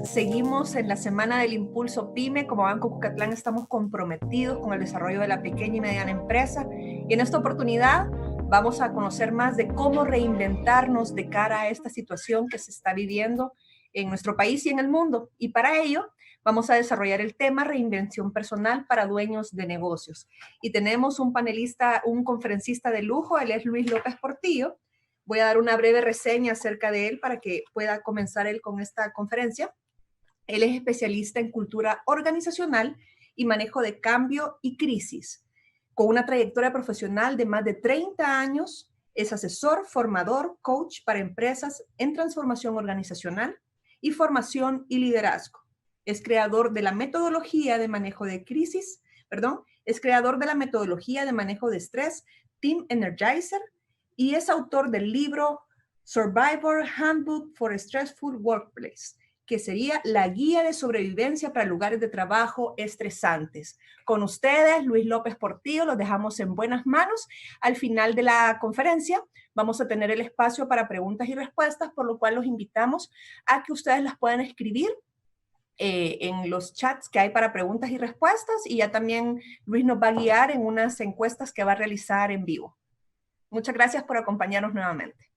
Seguimos en la Semana del Impulso PYME. Como Banco Cucatlán estamos comprometidos con el desarrollo de la pequeña y mediana empresa. Y en esta oportunidad vamos a conocer más de cómo reinventarnos de cara a esta situación que se está viviendo en nuestro país y en el mundo. Y para ello vamos a desarrollar el tema reinvención personal para dueños de negocios. Y tenemos un panelista, un conferencista de lujo, él es Luis López Portillo. Voy a dar una breve reseña acerca de él para que pueda comenzar él con esta conferencia. Él es especialista en cultura organizacional y manejo de cambio y crisis. Con una trayectoria profesional de más de 30 años, es asesor, formador, coach para empresas en transformación organizacional y formación y liderazgo. Es creador de la metodología de manejo de crisis, es creador de la metodología de manejo de estrés, Team Energizer, y es autor del libro Survivor Handbook for a Stressful Workplace, que sería la guía de sobrevivencia para lugares de trabajo estresantes. Con ustedes, Luis López Portillo, los dejamos en buenas manos. Al final de la conferencia vamos a tener el espacio para preguntas y respuestas, por lo cual los invitamos a que ustedes las puedan escribir en los chats que hay para preguntas y respuestas, y ya también Luis nos va a guiar en unas encuestas que va a realizar en vivo. Muchas gracias por acompañarnos nuevamente.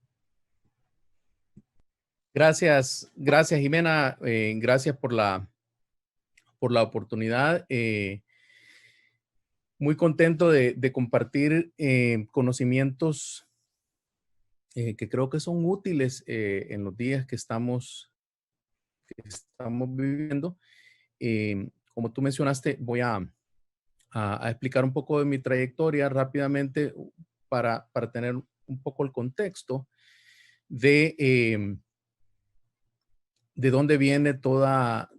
Gracias Jimena, gracias por la oportunidad. Muy contento de compartir conocimientos que creo que son útiles en los días que estamos viviendo. Como tú mencionaste, voy a explicar un poco de mi trayectoria rápidamente para tener un poco el contexto de dónde viene todos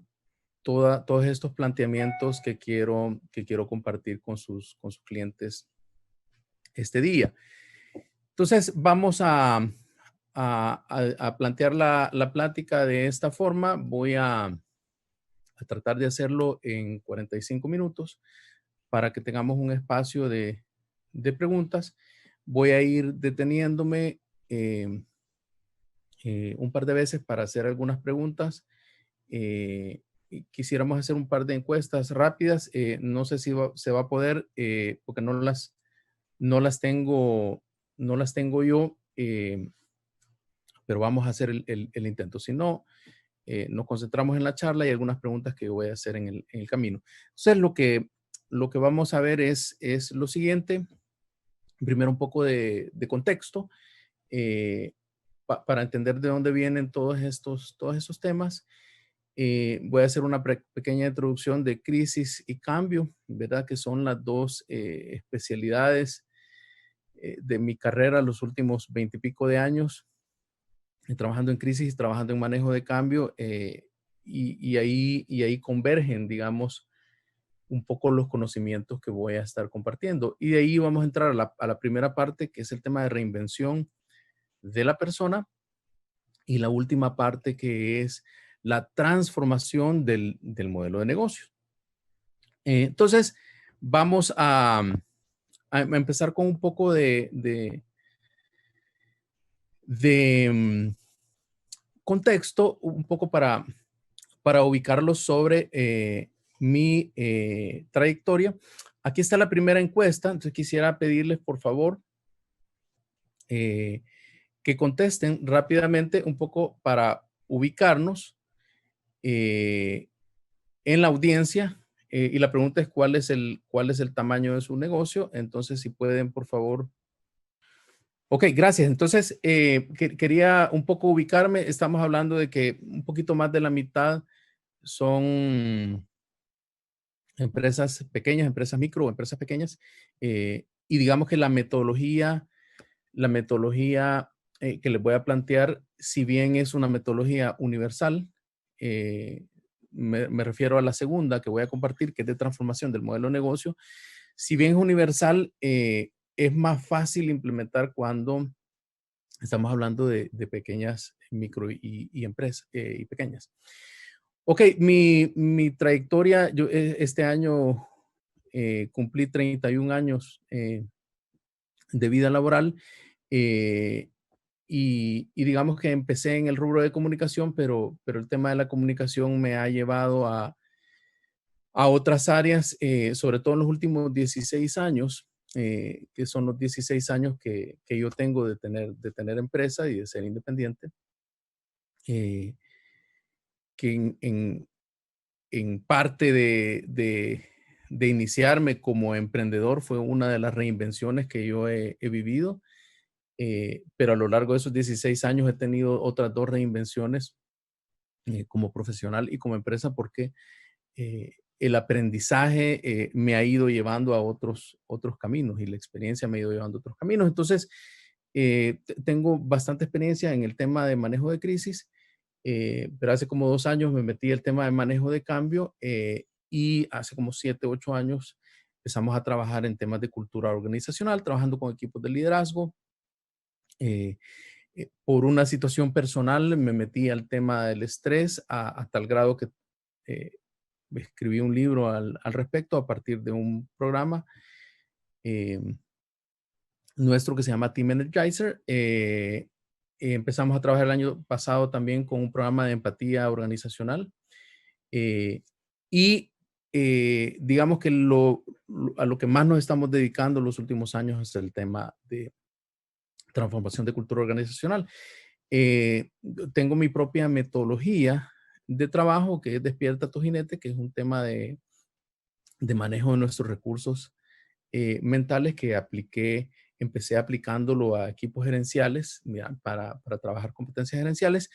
estos planteamientos que quiero compartir con sus clientes este día. Entonces, vamos a plantear la plática de esta forma. Voy a tratar de hacerlo en 45 minutos para que tengamos un espacio de preguntas. Voy a ir deteniéndome un par de veces para hacer algunas preguntas. Quisiéramos hacer un par de encuestas rápidas. No sé si se va a poder porque no las tengo yo, pero vamos a hacer el intento. Si no, nos concentramos en la charla y algunas preguntas que yo voy a hacer en el camino. Entonces, lo que vamos a ver es lo siguiente. Primero, un poco de contexto para entender de dónde vienen todos estos temas. Voy a hacer una pequeña introducción de crisis y cambio, ¿verdad? Que son las dos especialidades de mi carrera los últimos 20 y pico de años, trabajando en crisis, trabajando en manejo de cambio, y ahí convergen, digamos, un poco los conocimientos que voy a estar compartiendo. Y de ahí vamos a entrar a la primera parte, que es el tema de reinvención de la persona, y la última parte, que es la transformación del modelo de negocio. Entonces, vamos a empezar con un poco de contexto, un poco para ubicarlo sobre mi trayectoria. Aquí está la primera encuesta. Entonces, quisiera pedirles, por favor, que contesten rápidamente un poco para ubicarnos en la audiencia. Y la pregunta es cuál es el tamaño de su negocio. Entonces, si pueden, por favor. Ok, gracias. Entonces, quería un poco ubicarme. Estamos hablando de que un poquito más de la mitad son empresas pequeñas, empresas micro, empresas pequeñas. Y digamos que la metodología que les voy a plantear, si bien es una metodología universal, me refiero a la segunda que voy a compartir, que es de transformación del modelo de negocio. Si bien es universal, es más fácil implementar cuando estamos hablando de pequeñas, micro y empresas y pequeñas. Ok, mi trayectoria, yo este año cumplí 31 años de vida laboral. y digamos que empecé en el rubro de comunicación, pero el tema de la comunicación me ha llevado a otras áreas, sobre todo en los últimos 16 años, que son los 16 años que yo tengo de tener empresa y de ser independiente, eh, que en parte de iniciarme como emprendedor fue una de las reinvenciones que yo he vivido, pero a lo largo de esos 16 años he tenido otras dos reinvenciones como profesional y como empresa porque el aprendizaje me ha ido llevando a otros caminos y la experiencia me ha ido llevando a otros caminos. Entonces, tengo bastante experiencia en el tema de manejo de crisis, pero hace como 2 años me metí el tema de manejo de cambio y hace como 7, 8 años empezamos a trabajar en temas de cultura organizacional, trabajando con equipos de liderazgo. eh, por una situación personal me metí al tema del estrés a tal grado que eh, escribí un libro al respecto a partir de un programa eh, nuestro que se llama Team Energizer. Empezamos a trabajar el año pasado también con un programa de empatía organizacional. eh, y digamos que a lo que más nos estamos dedicando los últimos años es el tema de transformación de cultura organizacional. Eh, Tengo mi propia metodología de trabajo que es Despierta tu Jinete, que es un tema de manejo de nuestros recursos mentales que empecé aplicándolo a equipos gerenciales, mira, para trabajar competencias gerenciales,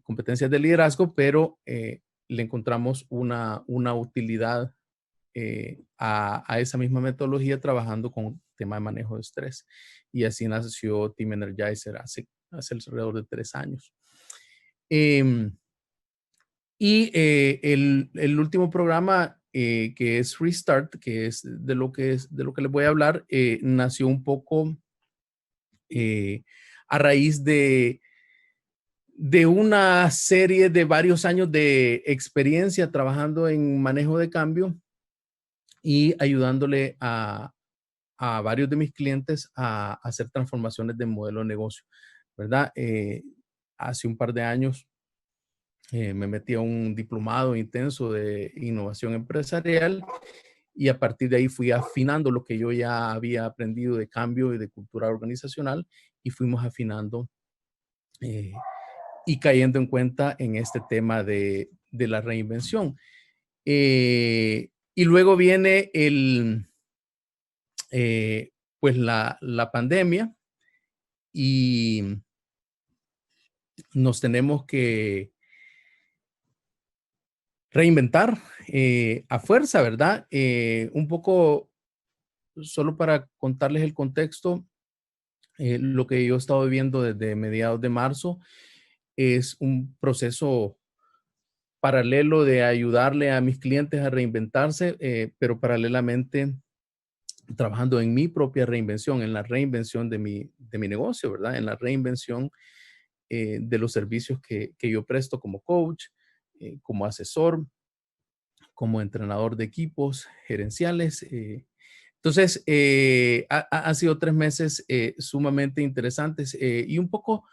competencias de liderazgo, pero le encontramos una utilidad a esa misma metodología trabajando con tema de manejo de estrés. Y así nació Team Energizer hace alrededor de 3 años. Em, el último programa que es Restart, que es de lo que les voy a hablar, nació un poco a raíz de una serie de varios años de experiencia trabajando en manejo de cambio y ayudándole a varios de mis clientes a hacer transformaciones de modelo de negocio, ¿verdad? Hace un par de años me metí a un diplomado intenso de innovación empresarial y a partir de ahí fui afinando lo que yo ya había aprendido de cambio y de cultura organizacional y fuimos afinando eh, y cayendo en cuenta en este tema de la reinvención. Y luego viene pues la pandemia y nos tenemos que reinventar a fuerza, ¿verdad? Un poco, solo para contarles el contexto, lo que yo he estado viviendo desde mediados de marzo es un proceso paralelo de ayudarle a mis clientes a reinventarse, pero paralelamente trabajando en mi propia reinvención, en la reinvención de mi negocio, ¿verdad? En la reinvención de los servicios que yo presto como coach, como asesor, como entrenador de equipos gerenciales. Entonces, han sido 3 meses sumamente interesantes y un poco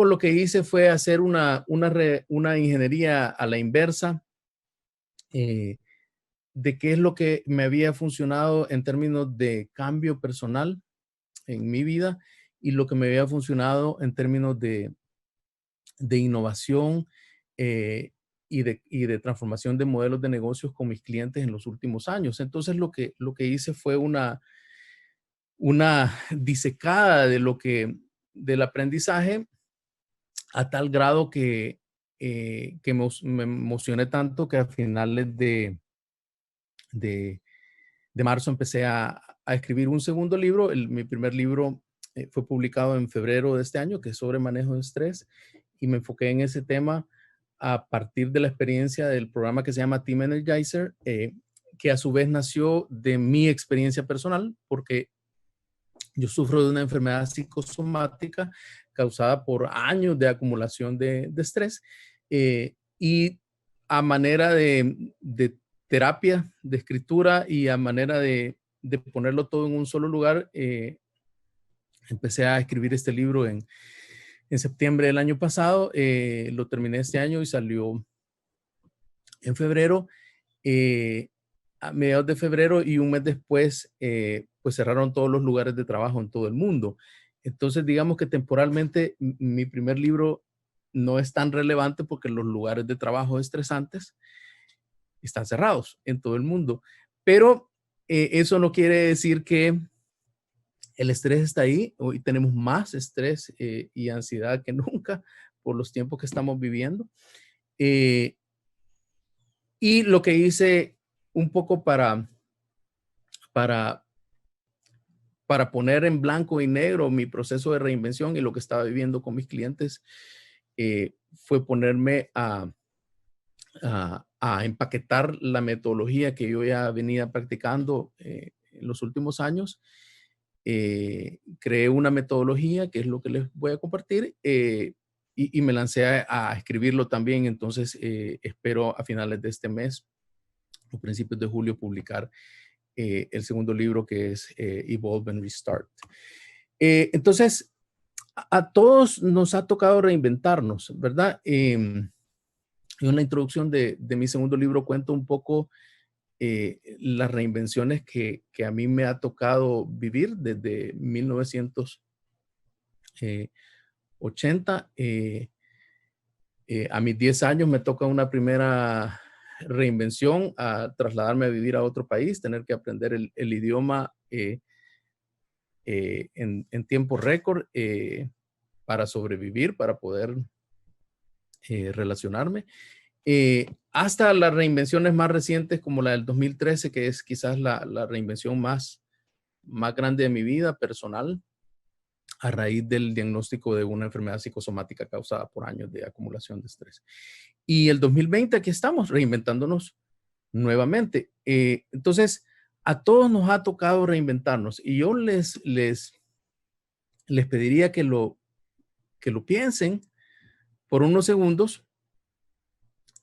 lo que hice fue hacer una ingeniería a la inversa eh, de qué es lo que me había funcionado en términos de cambio personal en mi vida y lo que me había funcionado en términos de innovación y de transformación de modelos de negocios con mis clientes en los últimos años. Entonces, lo que hice fue una disecada del aprendizaje a tal grado que me emocioné tanto que a finales de, de marzo empecé a escribir un segundo libro. Mi primer libro fue publicado en febrero de este año, que es sobre manejo de estrés, y me enfoqué en ese tema a partir de la experiencia del programa que se llama Team Energizer, que a su vez nació de mi experiencia personal, porque yo sufro de una enfermedad psicosomática causada por años de acumulación de estrés y a manera de terapia, de escritura y a manera de ponerlo todo en un solo lugar, Empecé a escribir este libro en septiembre del año pasado, lo terminé este año y salió en febrero. A mediados de febrero y un mes después, pues cerraron todos los lugares de trabajo en todo el mundo. Entonces, digamos que temporalmente mi primer libro no es tan relevante porque los lugares de trabajo estresantes están cerrados en todo el mundo. Pero eso no quiere decir que el estrés está ahí. Hoy tenemos más estrés y ansiedad que nunca por los tiempos que estamos viviendo. Y lo que hice un poco para, para poner en blanco y negro mi proceso de reinvención y lo que estaba viviendo con mis clientes, fue ponerme a empaquetar la metodología que yo ya venía practicando en los últimos años. Creé una metodología que es lo que les voy a compartir, y me lancé a escribirlo también. Entonces, espero a finales de este mes o principios de julio publicar el segundo libro, que es Evolve and Restart. Entonces, a todos nos ha tocado reinventarnos, ¿verdad? Yo en la introducción de mi segundo libro cuento un poco las reinvenciones que a mí me ha tocado vivir desde 1980. A mis 10 años me toca una primera reinvención, a trasladarme a vivir a otro país, tener que aprender el idioma en tiempo récord, para sobrevivir, para poder relacionarme. Hasta las reinvenciones más recientes como la del 2013, que es quizás la reinvención más grande de mi vida personal, a raíz del diagnóstico de una enfermedad psicosomática causada por años de acumulación de estrés. Y el 2020 aquí estamos reinventándonos nuevamente. Entonces, a todos nos ha tocado reinventarnos, y yo les pediría que lo piensen por unos segundos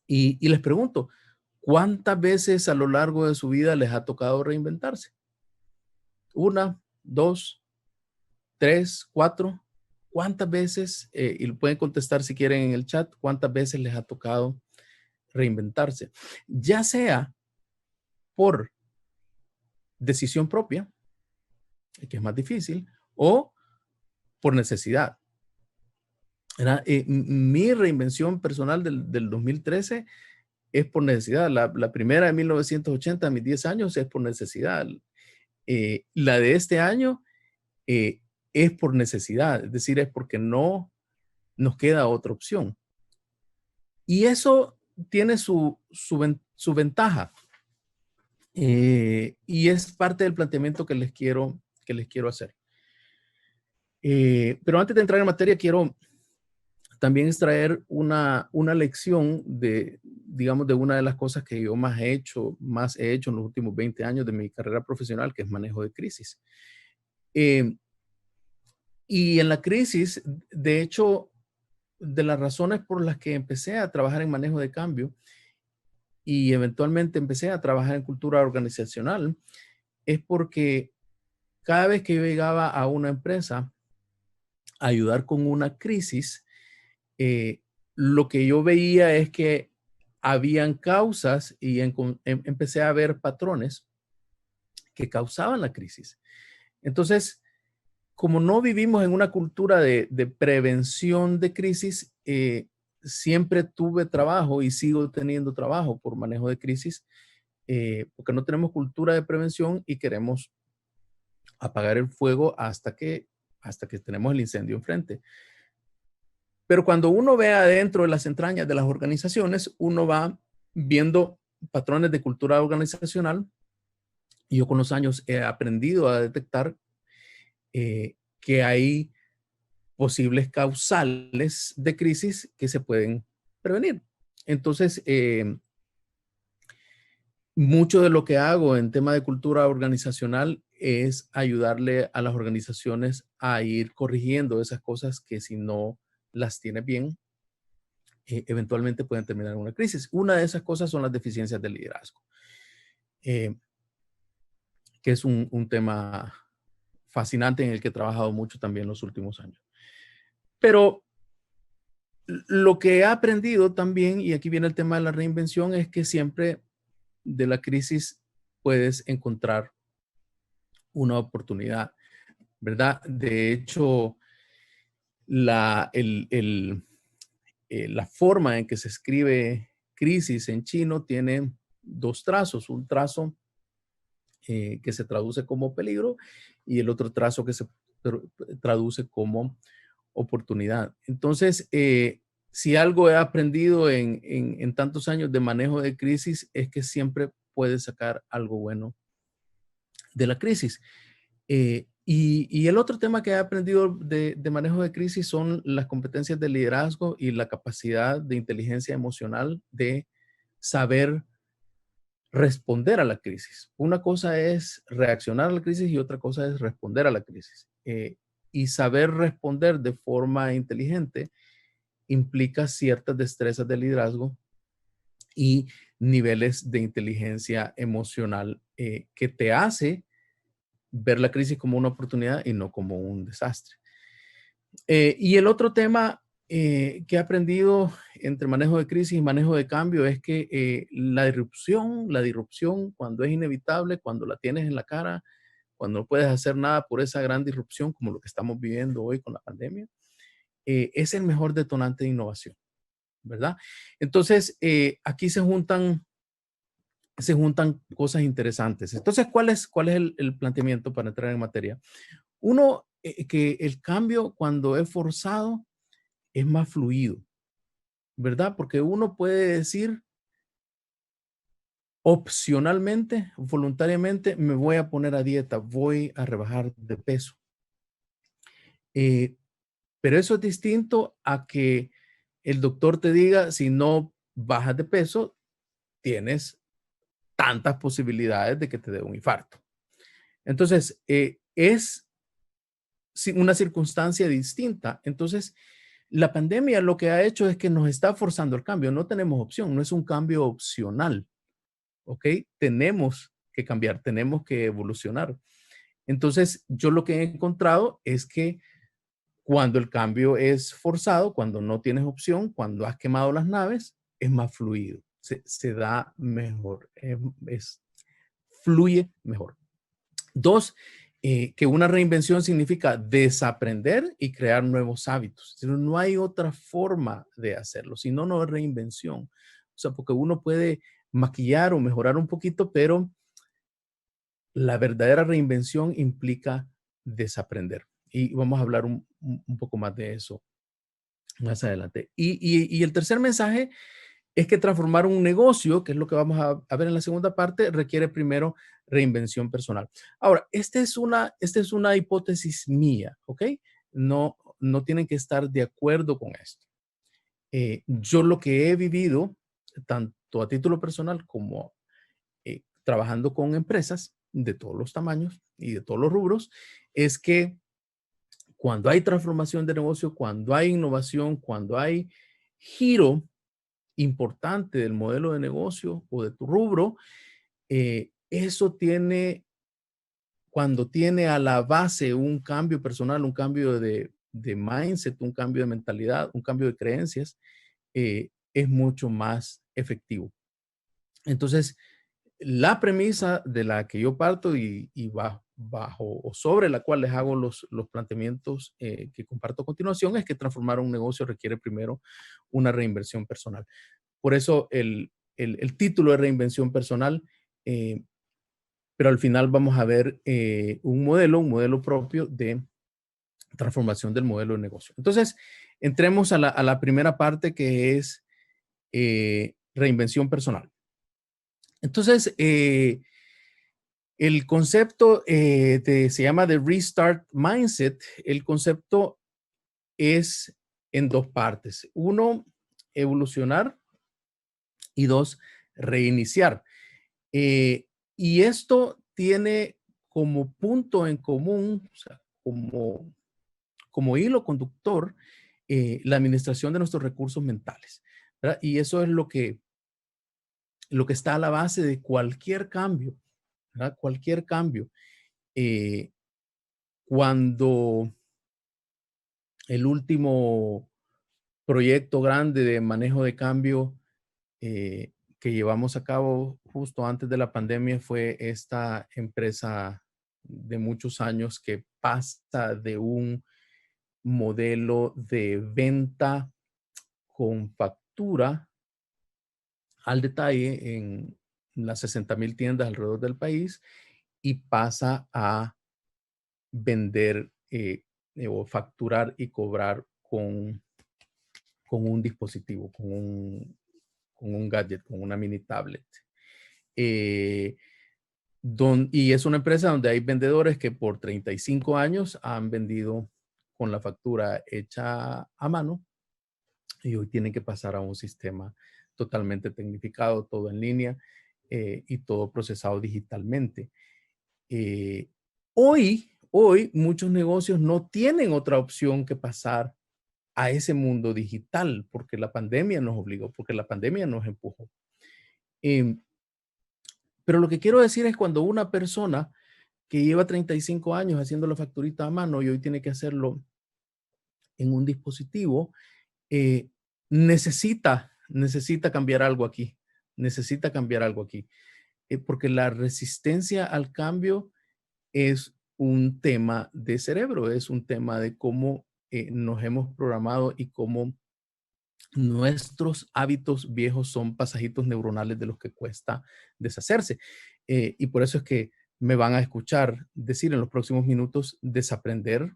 y les pregunto, ¿cuántas veces a lo largo de su vida les ha tocado reinventarse? ¿Una, dos, tres, cuatro? ¿Cuántas veces? Y lo pueden contestar si quieren en el chat. ¿Cuántas veces les ha tocado reinventarse? Ya sea por decisión propia, que es más difícil, o por necesidad. Mi reinvención personal del 2013 es por necesidad. La primera de 1980, a mis 10 años, es por necesidad. La de este año es por necesidad, es decir, es porque no nos queda otra opción. Y eso tiene su ventaja. Y es parte del planteamiento que les quiero hacer. Pero antes de entrar en materia, quiero también extraer una lección digamos, de una de las cosas que yo más he hecho en los últimos 20 años de mi carrera profesional, que es manejo de crisis. Y en la crisis, de hecho, de las razones por las que empecé a trabajar en manejo de cambio y eventualmente empecé a trabajar en cultura organizacional, es porque cada vez que yo llegaba a una empresa a ayudar con una crisis, lo que yo veía es que habían causas y empecé a ver patrones que causaban la crisis. Entonces, como no vivimos en una cultura de prevención de crisis, siempre tuve trabajo y sigo teniendo trabajo por manejo de crisis, porque no tenemos cultura de prevención y queremos apagar el fuego hasta que tenemos el incendio enfrente. Pero cuando uno ve adentro de las entrañas de las organizaciones, uno va viendo patrones de cultura organizacional, y yo con los años he aprendido a detectar que hay posibles causales de crisis que se pueden prevenir. Entonces, mucho de lo que hago en tema de cultura organizacional es ayudarle a las organizaciones a ir corrigiendo esas cosas que, si no las tiene bien, eventualmente pueden terminar en una crisis. Una de esas cosas son las deficiencias de liderazgo, que es un tema fascinante en el que he trabajado mucho también los últimos años. Pero lo que he aprendido también, y aquí viene el tema de la reinvención, es que siempre de la crisis puedes encontrar una oportunidad, ¿verdad? De hecho, la forma en que se escribe crisis en chino tiene dos trazos. Un trazo que se traduce como peligro y el otro trazo que se traduce como oportunidad. Entonces, si algo he aprendido en tantos años de manejo de crisis es que siempre puedes sacar algo bueno de la crisis. Y el otro tema que he aprendido de manejo de crisis son las competencias de liderazgo y la capacidad de inteligencia emocional de saber responder a la crisis. Una cosa es reaccionar a la crisis y otra cosa es responder a la crisis. Y saber responder de forma inteligente implica ciertas destrezas de liderazgo y niveles de inteligencia emocional que te hace ver la crisis como una oportunidad y no como un desastre. Y el otro tema que he aprendido entre manejo de crisis y manejo de cambio es que la disrupción, cuando es inevitable, cuando la tienes en la cara, cuando no puedes hacer nada por esa gran disrupción, como lo que estamos viviendo hoy con la pandemia, es el mejor detonante de innovación, ¿verdad? Entonces, aquí se juntan cosas interesantes. Entonces, ¿cuál es el planteamiento para entrar en materia? Uno, que el cambio cuando es forzado es más fluido, ¿verdad? Porque uno puede decir opcionalmente, voluntariamente, me voy a poner a dieta, voy a rebajar de peso. Pero eso es distinto a que el doctor te diga, si no bajas de peso, tienes tantas posibilidades de que te dé un infarto. Entonces, es una circunstancia distinta. Entonces, la pandemia lo que ha hecho es que nos está forzando el cambio. No tenemos opción, no es un cambio opcional, ¿ok? Tenemos que cambiar, tenemos que evolucionar. Entonces, yo lo que he encontrado es que cuando el cambio es forzado, cuando no tienes opción, cuando has quemado las naves, es más fluido, se da mejor, fluye mejor. Dos, que una reinvención significa desaprender y crear nuevos hábitos. No hay otra forma de hacerlo, si no, no es reinvención. O sea, porque uno puede maquillar o mejorar un poquito, pero la verdadera reinvención implica desaprender. Y vamos a hablar un poco más de eso más adelante. Y el tercer mensaje es que transformar un negocio, que es lo que vamos a ver en la segunda parte, requiere primero reinvención personal. Ahora, esta es una hipótesis mía, ¿ok? No tienen que estar de acuerdo con esto. Yo lo que he vivido, tanto a título personal como trabajando con empresas de todos los tamaños y de todos los rubros, es que cuando hay transformación de negocio, cuando hay innovación, cuando hay giro importante del modelo de negocio o de tu rubro, eso cuando tiene a la base un cambio personal, un cambio de mindset, un cambio de mentalidad, un cambio de creencias, es mucho más efectivo. Entonces, la premisa de la que yo parto y bajo o sobre la cual les hago los planteamientos que comparto a continuación es que transformar un negocio requiere primero una reinversión personal. Por eso el título de reinvención personal, pero al final vamos a ver un modelo propio de transformación del modelo de negocio. Entonces, entremos a la primera parte que es reinvención personal. Entonces, el concepto se llama de Restart Mindset. El concepto es en dos partes. Uno, evolucionar y dos, reiniciar. Y esto tiene como punto en común, o sea, como hilo conductor, la administración de nuestros recursos mentales, ¿verdad? Y eso es lo que está a la base de cualquier cambio, ¿verdad? Cualquier cambio. cuando el último proyecto grande de manejo de cambio que llevamos a cabo justo antes de la pandemia fue esta empresa de muchos años que pasa de un modelo de venta con factura al detalle en las 60,000 tiendas alrededor del país y pasa a vender o facturar y cobrar con un dispositivo, con un gadget, con una mini tablet. Y es una empresa donde hay vendedores que por 35 años han vendido con la factura hecha a mano y hoy tienen que pasar a un sistema totalmente tecnificado, todo en línea y todo procesado digitalmente. Hoy muchos negocios no tienen otra opción que pasar a ese mundo digital porque la pandemia nos obligó, porque la pandemia nos empujó. Pero lo que quiero decir es cuando una persona que lleva 35 años haciendo la facturita a mano y hoy tiene que hacerlo en un dispositivo, necesita cambiar algo aquí. Necesita cambiar algo aquí. Porque la resistencia al cambio es un tema de cerebro, es un tema de cómo nos hemos programado y cómo nuestros hábitos viejos son pasajitos neuronales de los que cuesta deshacerse. Y por eso es que me van a escuchar decir en los próximos minutos, desaprender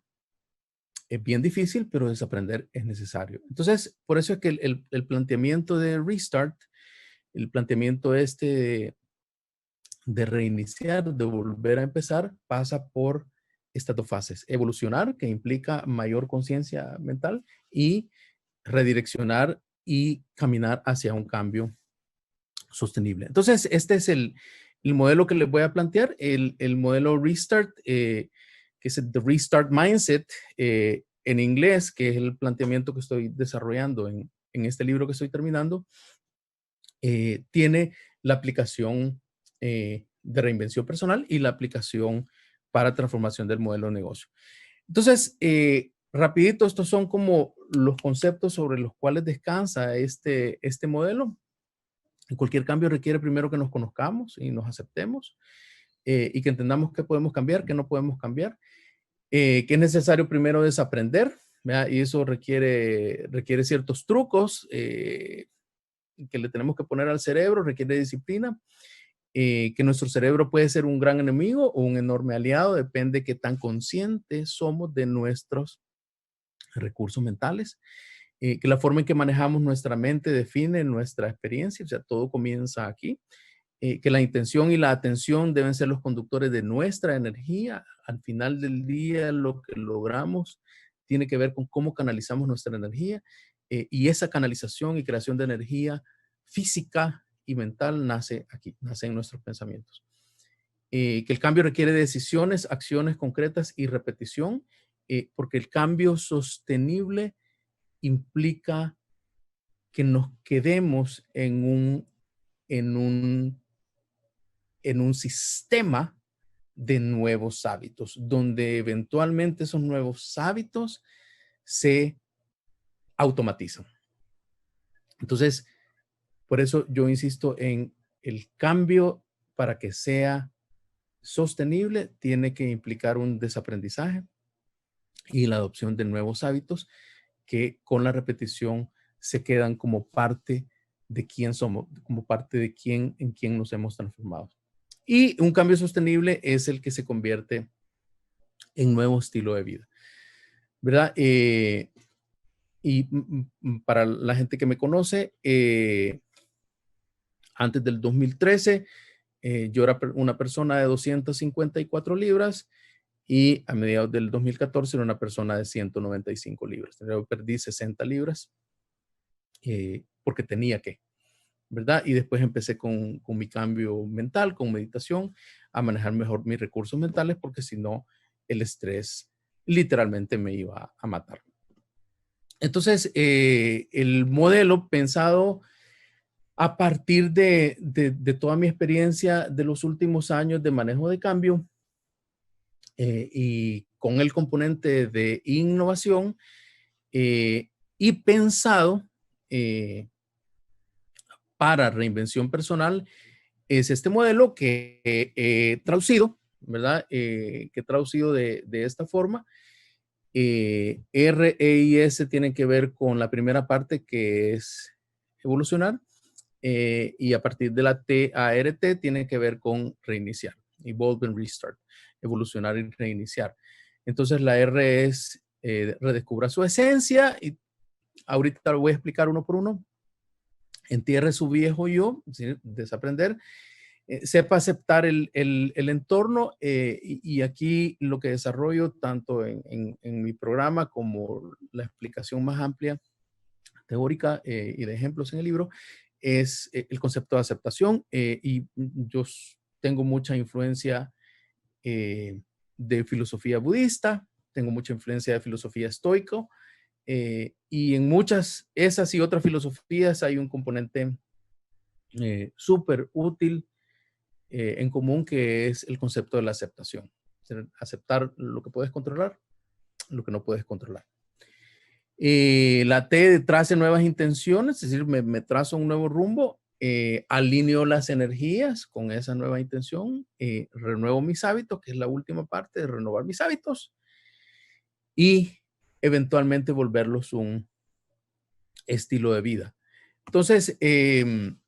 es bien difícil, pero desaprender es necesario. Entonces, por eso es que el planteamiento de Restart, el planteamiento de reiniciar, de volver a empezar, pasa por estas dos fases. Evolucionar, que implica mayor conciencia mental, y redireccionar y caminar hacia un cambio sostenible. Entonces, este es el modelo que les voy a plantear, el modelo Restart, que es el The Restart Mindset en inglés, que es el planteamiento que estoy desarrollando en este libro que estoy terminando. Tiene la aplicación de reinvención personal y la aplicación para transformación del modelo de negocio. Entonces, rapidito, estos son como los conceptos sobre los cuales descansa este modelo. Cualquier cambio requiere primero que nos conozcamos y nos aceptemos y que entendamos qué podemos cambiar, qué no podemos cambiar, que es necesario primero desaprender, ¿verdad? Y eso requiere ciertos trucos que le tenemos que poner al cerebro, requiere disciplina, que nuestro cerebro puede ser un gran enemigo o un enorme aliado, depende de qué tan conscientes somos de nuestros recursos mentales, que la forma en que manejamos nuestra mente define nuestra experiencia, o sea, todo comienza aquí, que la intención y la atención deben ser los conductores de nuestra energía. Al final del día, lo que logramos tiene que ver con cómo canalizamos nuestra energía y esa canalización y creación de energía física y mental nace aquí, nace en nuestros pensamientos. Que el cambio requiere decisiones, acciones concretas y repetición, porque el cambio sostenible implica que nos quedemos en un sistema de nuevos hábitos, donde eventualmente esos nuevos hábitos se automatizan. Entonces, por eso yo insisto en el cambio para que sea sostenible, tiene que implicar un desaprendizaje y la adopción de nuevos hábitos que con la repetición se quedan como parte de quién somos, como parte de en quién nos hemos transformado. Y un cambio sostenible es el que se convierte en nuevo estilo de vida, ¿verdad? Para la gente que me conoce, antes del 2013, yo era una persona de 254 libras y a mediados del 2014 era una persona de 195 libras. Yo perdí 60 libras porque tenía que, ¿verdad? Y después empecé con mi cambio mental, con meditación, a manejar mejor mis recursos mentales porque si no, el estrés literalmente me iba a matar. Entonces, el modelo pensado a partir de toda mi experiencia de los últimos años de manejo de cambio y con el componente de innovación y pensado para reinvención personal. Es este modelo que he traducido, ¿verdad? Que he traducido de esta forma. R, E y S tienen que ver con la primera parte, que es evolucionar, y a partir de la T, A, R, T tiene que ver con reiniciar, evolve and restart, evolucionar y reiniciar. Entonces la R es redescubra su esencia, y ahorita lo voy a explicar uno por uno. Entierre su viejo yo, ¿sí? Desaprender. Sepa aceptar el entorno, y aquí lo que desarrollo tanto en mi programa como la explicación más amplia, teórica y de ejemplos en el libro, es el concepto de aceptación, y yo tengo mucha influencia de filosofía budista, tengo mucha influencia de filosofía estoico, y en muchas, esas y otras filosofías hay un componente súper útil en común, que es el concepto de la aceptación. Aceptar lo que puedes controlar, lo que no puedes controlar. La T trace nuevas intenciones, es decir, me trazo un nuevo rumbo, alineo las energías con esa nueva intención, renuevo mis hábitos, que es la última parte de renovar mis hábitos, y eventualmente volverlos un estilo de vida. Entonces, en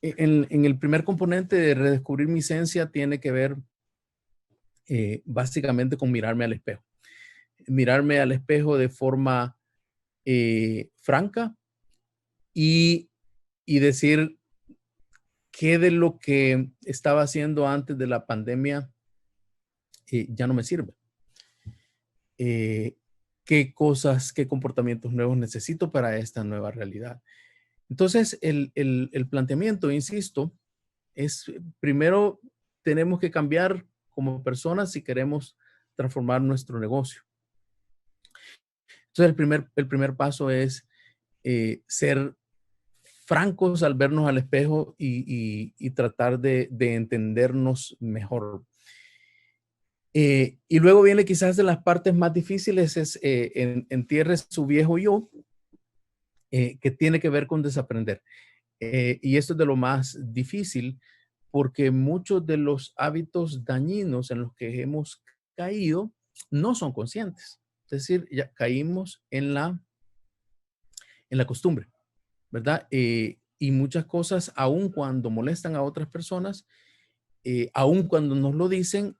el primer componente de redescubrir mi esencia tiene que ver básicamente con mirarme al espejo. Mirarme al espejo de forma franca y decir qué de lo que estaba haciendo antes de la pandemia ya no me sirve. Qué cosas, qué comportamientos nuevos necesito para esta nueva realidad. Entonces, el planteamiento, insisto, es primero tenemos que cambiar como personas si queremos transformar nuestro negocio. Entonces, el primer paso es ser francos al vernos al espejo y tratar de entendernos mejor. Y luego viene quizás de las partes más difíciles, es entierre su viejo yo, que tiene que ver con desaprender. Y esto es de lo más difícil, porque muchos de los hábitos dañinos en los que hemos caído no son conscientes. Es decir, ya caímos en la costumbre, ¿verdad? Y muchas cosas, aun cuando molestan a otras personas, aun cuando nos lo dicen,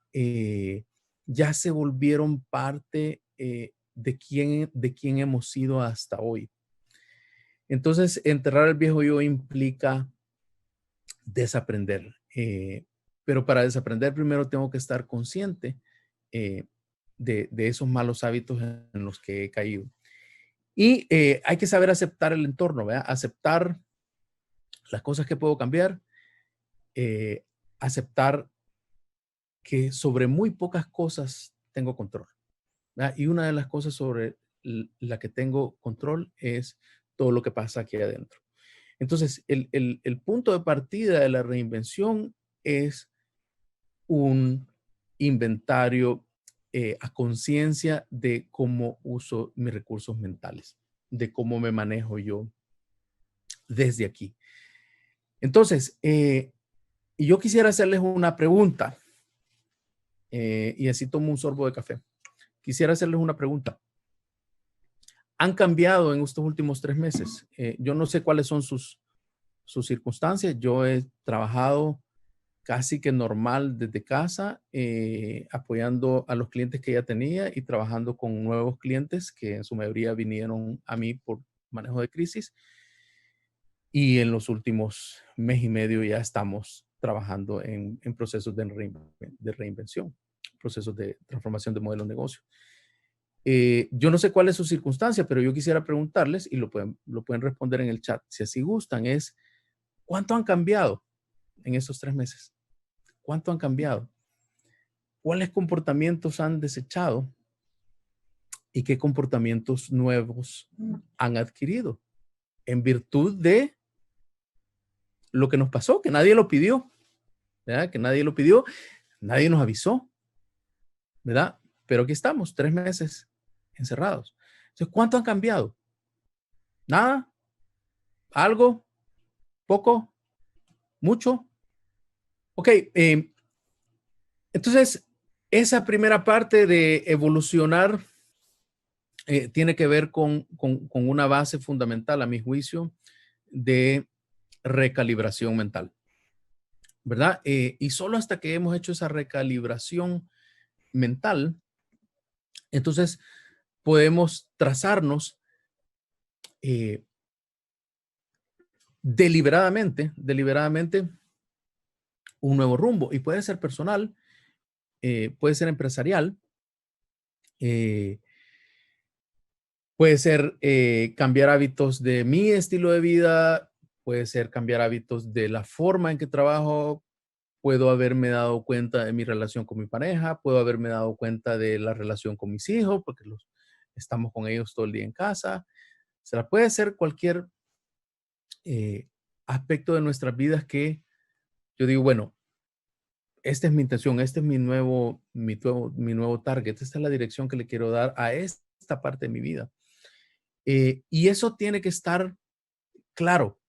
ya se volvieron parte de quién hemos sido hasta hoy. Entonces, enterrar el viejo yo implica desaprender. Pero para desaprender primero tengo que estar consciente de esos malos hábitos en los que he caído. Y hay que saber aceptar el entorno, ¿verdad? Aceptar las cosas que puedo cambiar, aceptar que sobre muy pocas cosas tengo control, ¿verdad? Y una de las cosas sobre la que tengo control es todo lo que pasa aquí adentro. Entonces, el punto de partida de la reinvención es un inventario a conciencia de cómo uso mis recursos mentales, de cómo me manejo yo desde aquí. Entonces, y yo quisiera hacerles una pregunta, y así tomo un sorbo de café. Quisiera hacerles una pregunta. ¿Han cambiado en estos últimos 3 meses? Yo no sé cuáles son sus circunstancias. Yo he trabajado casi que normal desde casa, apoyando a los clientes que ya tenía y trabajando con nuevos clientes que en su mayoría vinieron a mí por manejo de crisis. Y en los últimos mes y medio ya estamos trabajando en procesos de reinvención, procesos de transformación de modelo de negocio. Yo no sé cuál es su circunstancia, pero yo quisiera preguntarles, y lo pueden responder en el chat, si así gustan, es ¿cuánto han cambiado en estos 3 meses? ¿Cuánto han cambiado? ¿Cuáles comportamientos han desechado? ¿Y qué comportamientos nuevos han adquirido en virtud de lo que nos pasó, que nadie lo pidió, ¿verdad? Que nadie lo pidió, nadie nos avisó, ¿verdad? pero aquí estamos, 3 meses encerrados. Entonces, ¿cuánto han cambiado? ¿Nada? ¿Algo? ¿Poco? ¿Mucho? Ok, entonces, esa primera parte de evolucionar tiene que ver con una base fundamental, a mi juicio, de recalibración mental, ¿verdad? Y solo hasta que hemos hecho esa recalibración mental, entonces podemos trazarnos eh, deliberadamente un nuevo rumbo. Y puede ser personal, puede ser empresarial, eh, puede ser cambiar hábitos de mi estilo de vida, puede ser cambiar hábitos de la forma en que trabajo. Puedo haberme dado cuenta de mi relación con mi pareja, puedo haberme dado cuenta de la relación con mis hijos, porque estamos con ellos todo el día en casa. O sea, puede ser cualquier eh, aspecto de nuestras vidas que yo digo, bueno, esta es mi intención, este es mi nuevo target, esta es la dirección que le quiero dar a esta parte de mi vida. Y eso tiene que estar claro,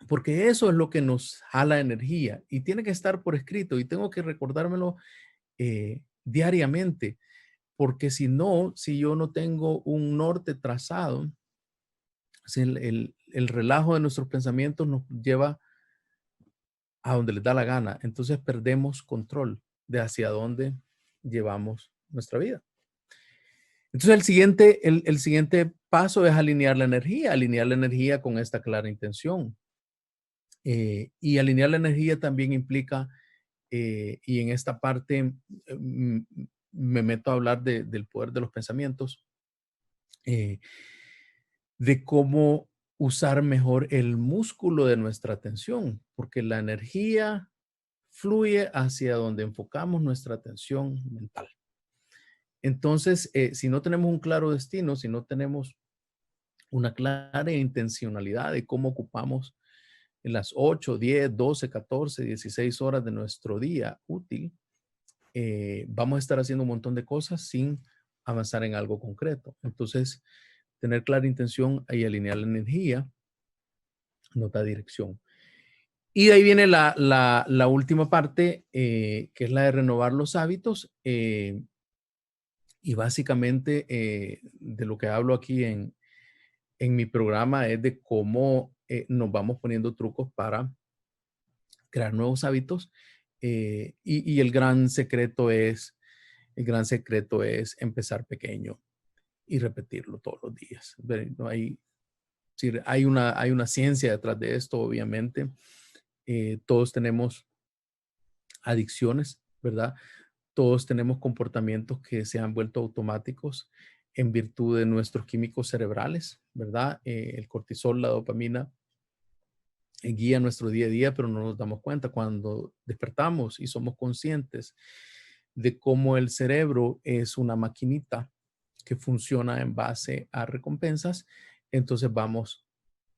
porque eso es lo que nos jala energía y tiene que estar por escrito y tengo que recordármelo diariamente, porque si no, si yo no tengo un norte trazado, si el relajo de nuestros pensamientos nos lleva a donde les da la gana, entonces perdemos control de hacia dónde llevamos nuestra vida. Entonces el siguiente paso es alinear la energía con esta clara intención. Y alinear la energía también implica, y en esta parte me meto a hablar del poder de los pensamientos, eh, de cómo usar mejor el músculo de nuestra atención, porque la energía fluye hacia donde enfocamos nuestra atención mental. Entonces, si no tenemos un claro destino, si no tenemos una clara intencionalidad de cómo ocupamos en las 8, 10, 12, 14, 16 horas de nuestro día útil, vamos a estar haciendo un montón de cosas sin avanzar en algo concreto. Entonces, tener clara intención y alinear la energía nos da dirección. Y de ahí viene la última parte, que es la de renovar los hábitos. Y básicamente de lo que hablo aquí en mi programa es de cómo nos vamos poniendo trucos para crear nuevos hábitos. Y el gran secreto es empezar pequeño y repetirlo todos los días. No hay, sí, hay una ciencia detrás de esto, obviamente. Todos tenemos adicciones, ¿verdad? Todos tenemos comportamientos que se han vuelto automáticos en virtud de nuestros químicos cerebrales, ¿verdad? El cortisol, la dopamina, guía nuestro día a día, pero no nos damos cuenta. Cuando despertamos y somos conscientes de cómo el cerebro es una maquinita que funciona en base a recompensas, entonces vamos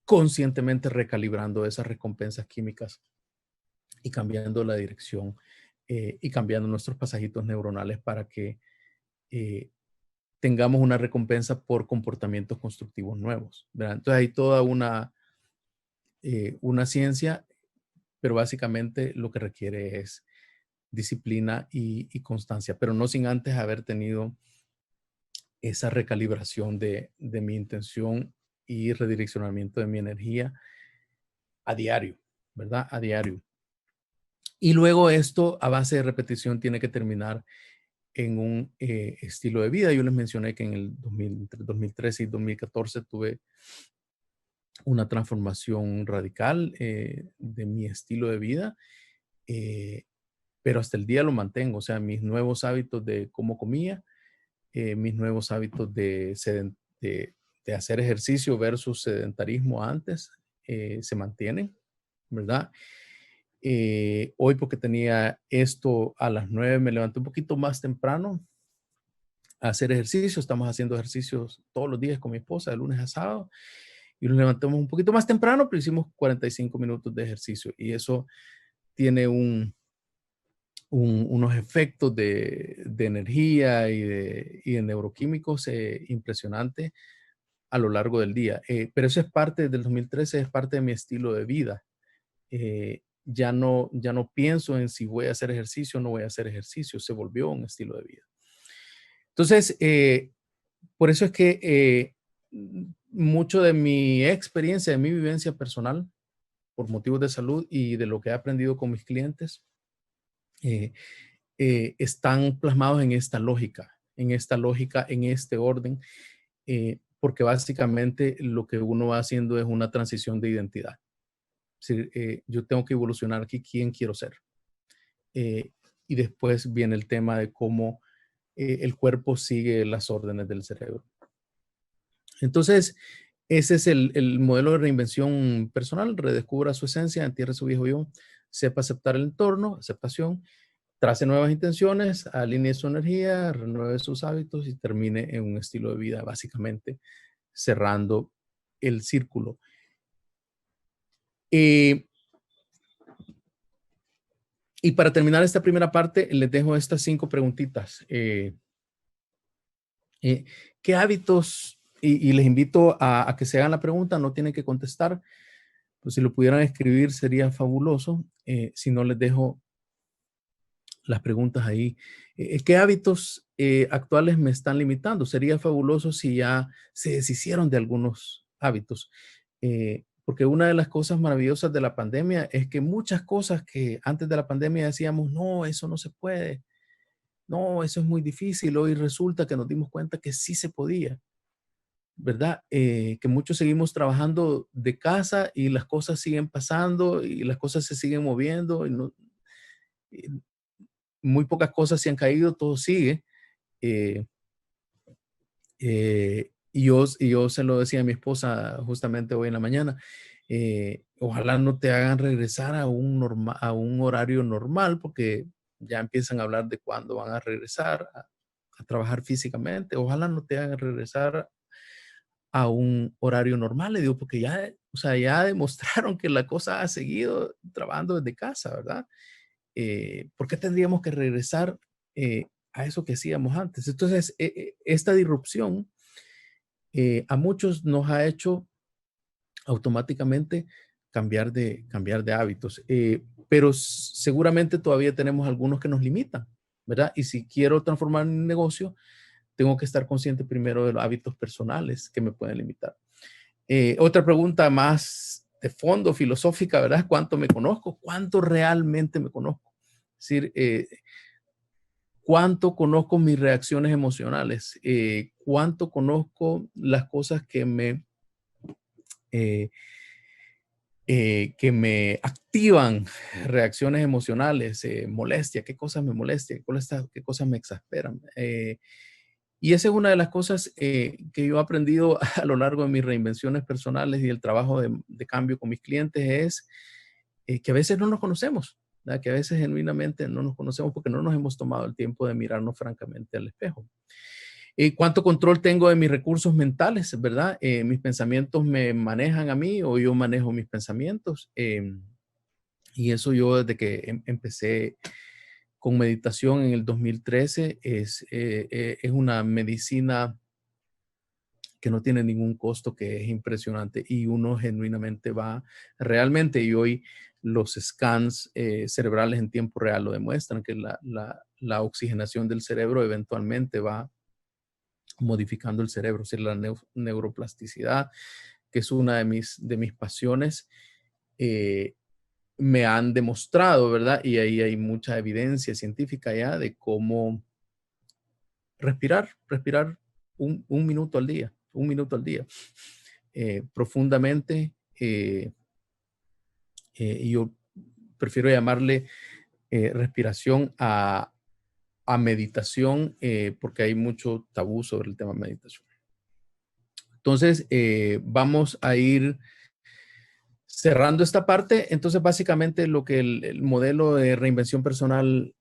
conscientemente recalibrando esas recompensas químicas y cambiando la dirección y cambiando nuestros pasajitos neuronales para que eh, tengamos una recompensa por comportamientos constructivos nuevos, ¿verdad? Entonces hay toda una ciencia, pero básicamente lo que requiere es disciplina y constancia, pero no sin antes haber tenido esa recalibración de mi intención y redireccionamiento de mi energía a diario, ¿verdad? A diario. Y luego esto, a base de repetición, tiene que terminar en un estilo de vida. Yo les mencioné que entre 2013 y 2014 tuve una transformación radical de mi estilo de vida, pero hasta el día lo mantengo. O sea, mis nuevos hábitos de cómo comía, mis nuevos hábitos de hacer ejercicio versus sedentarismo antes, se mantienen, ¿verdad? Hoy porque tenía esto a las 9, me levanté un poquito más temprano a hacer ejercicio. Estamos haciendo ejercicios todos los días con mi esposa, de lunes a sábado. Y nos levantamos un poquito más temprano, pero hicimos 45 minutos de ejercicio. Y eso tiene un unos efectos de energía y de neuroquímicos impresionantes a lo largo del día. Pero eso es parte del 2013, es parte de mi estilo de vida. Ya no pienso en si voy a hacer ejercicio o no voy a hacer ejercicio, se volvió un estilo de vida. Entonces, por eso es que mucho de mi experiencia, de mi vivencia personal, por motivos de salud y de lo que he aprendido con mis clientes, están plasmados en esta lógica, en este orden, porque básicamente lo que uno va haciendo es una transición de identidad. Es decir, yo tengo que evolucionar aquí quién quiero ser. Y después viene el tema de cómo el cuerpo sigue las órdenes del cerebro. Entonces, ese es el modelo de reinvención personal. Redescubra su esencia, entierre su viejo yo, sepa aceptar el entorno, aceptación, trace nuevas intenciones, alinee su energía, renueve sus hábitos y termine en un estilo de vida, básicamente cerrando el círculo. Y para terminar esta primera parte, les dejo estas 5 preguntitas. ¿Qué hábitos? Y les invito a que se hagan la pregunta, no tienen que contestar. Pues si lo pudieran escribir sería fabuloso. Si no, les dejo las preguntas ahí. ¿Qué hábitos actuales me están limitando? Sería fabuloso si ya se deshicieron de algunos hábitos. Porque una de las cosas maravillosas de la pandemia es que muchas cosas que antes de la pandemia decíamos, no, eso no se puede. No, eso es muy difícil. Hoy resulta que nos dimos cuenta que sí se podía, ¿verdad? Que muchos seguimos trabajando de casa y las cosas siguen pasando y las cosas se siguen moviendo. Y muy pocas cosas se han caído, todo sigue. Eh, y yo se lo decía a mi esposa justamente hoy en la mañana. Ojalá no te hagan regresar a un horario normal, porque ya empiezan a hablar de cuándo van a regresar a trabajar físicamente. Ojalá no te hagan regresar a un horario normal, le digo, porque ya, o sea, ya demostraron que la cosa ha seguido trabajando desde casa, ¿verdad? ¿Por qué tendríamos que regresar a eso que hacíamos antes? Entonces, esta disrupción a muchos nos ha hecho automáticamente cambiar de hábitos, pero seguramente todavía tenemos algunos que nos limitan, ¿verdad? Y si quiero transformar mi negocio, tengo que estar consciente primero de los hábitos personales que me pueden limitar. Otra pregunta más de fondo, filosófica, ¿verdad? ¿Cuánto me conozco? ¿Cuánto realmente me conozco? Es decir, ¿cuánto conozco mis reacciones emocionales? ¿Cuánto conozco las cosas eh, que me activan reacciones emocionales, molestia? ¿Qué cosas me molestian? ¿Qué cosas me exasperan? Y esa es una de las cosas que yo he aprendido a lo largo de mis reinvenciones personales y el trabajo de cambio con mis clientes es que a veces no nos conocemos, ¿verdad? Que a veces genuinamente no nos conocemos porque no nos hemos tomado el tiempo de mirarnos francamente al espejo. ¿Cuánto control tengo de mis recursos mentales, verdad? ¿Mis pensamientos me manejan a mí o yo manejo mis pensamientos? Y eso yo desde que empecé con meditación en el 2013 es una medicina que no tiene ningún costo, que es impresionante y uno genuinamente va realmente, y hoy los scans cerebrales en tiempo real lo demuestran, que la oxigenación del cerebro eventualmente va modificando el cerebro, es decir, la neuroplasticidad, que es una de mis pasiones. Me han demostrado, ¿verdad? Y ahí hay mucha evidencia científica ya de cómo respirar un minuto al día, profundamente. Y yo prefiero llamarle respiración a meditación, porque hay mucho tabú sobre el tema de meditación. Entonces, vamos a ir cerrando esta parte. Entonces, básicamente lo que el modelo de reinvención personal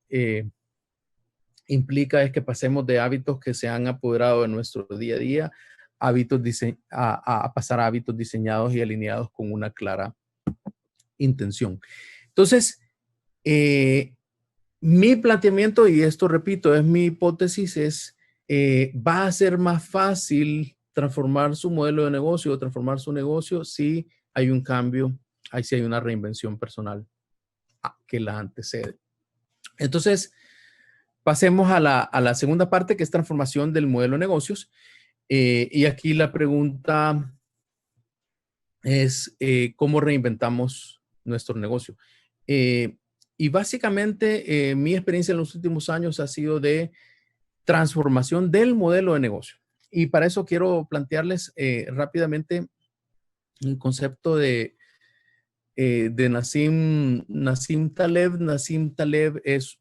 implica es que pasemos de hábitos que se han apoderado de nuestro día a día a pasar a hábitos diseñados y alineados con una clara intención. Entonces, Mi planteamiento, y esto repito, es mi hipótesis, es va a ser más fácil transformar su modelo de negocio o transformar su negocio si hay un cambio, si hay una reinvención personal que la antecede. Entonces, pasemos a la segunda parte, que es transformación del modelo de negocios. Y aquí la pregunta es cómo reinventamos nuestro negocio. Y básicamente mi experiencia en los últimos años ha sido de transformación del modelo de negocio. Y para eso quiero plantearles rápidamente un concepto de Nassim Taleb. Nassim Taleb es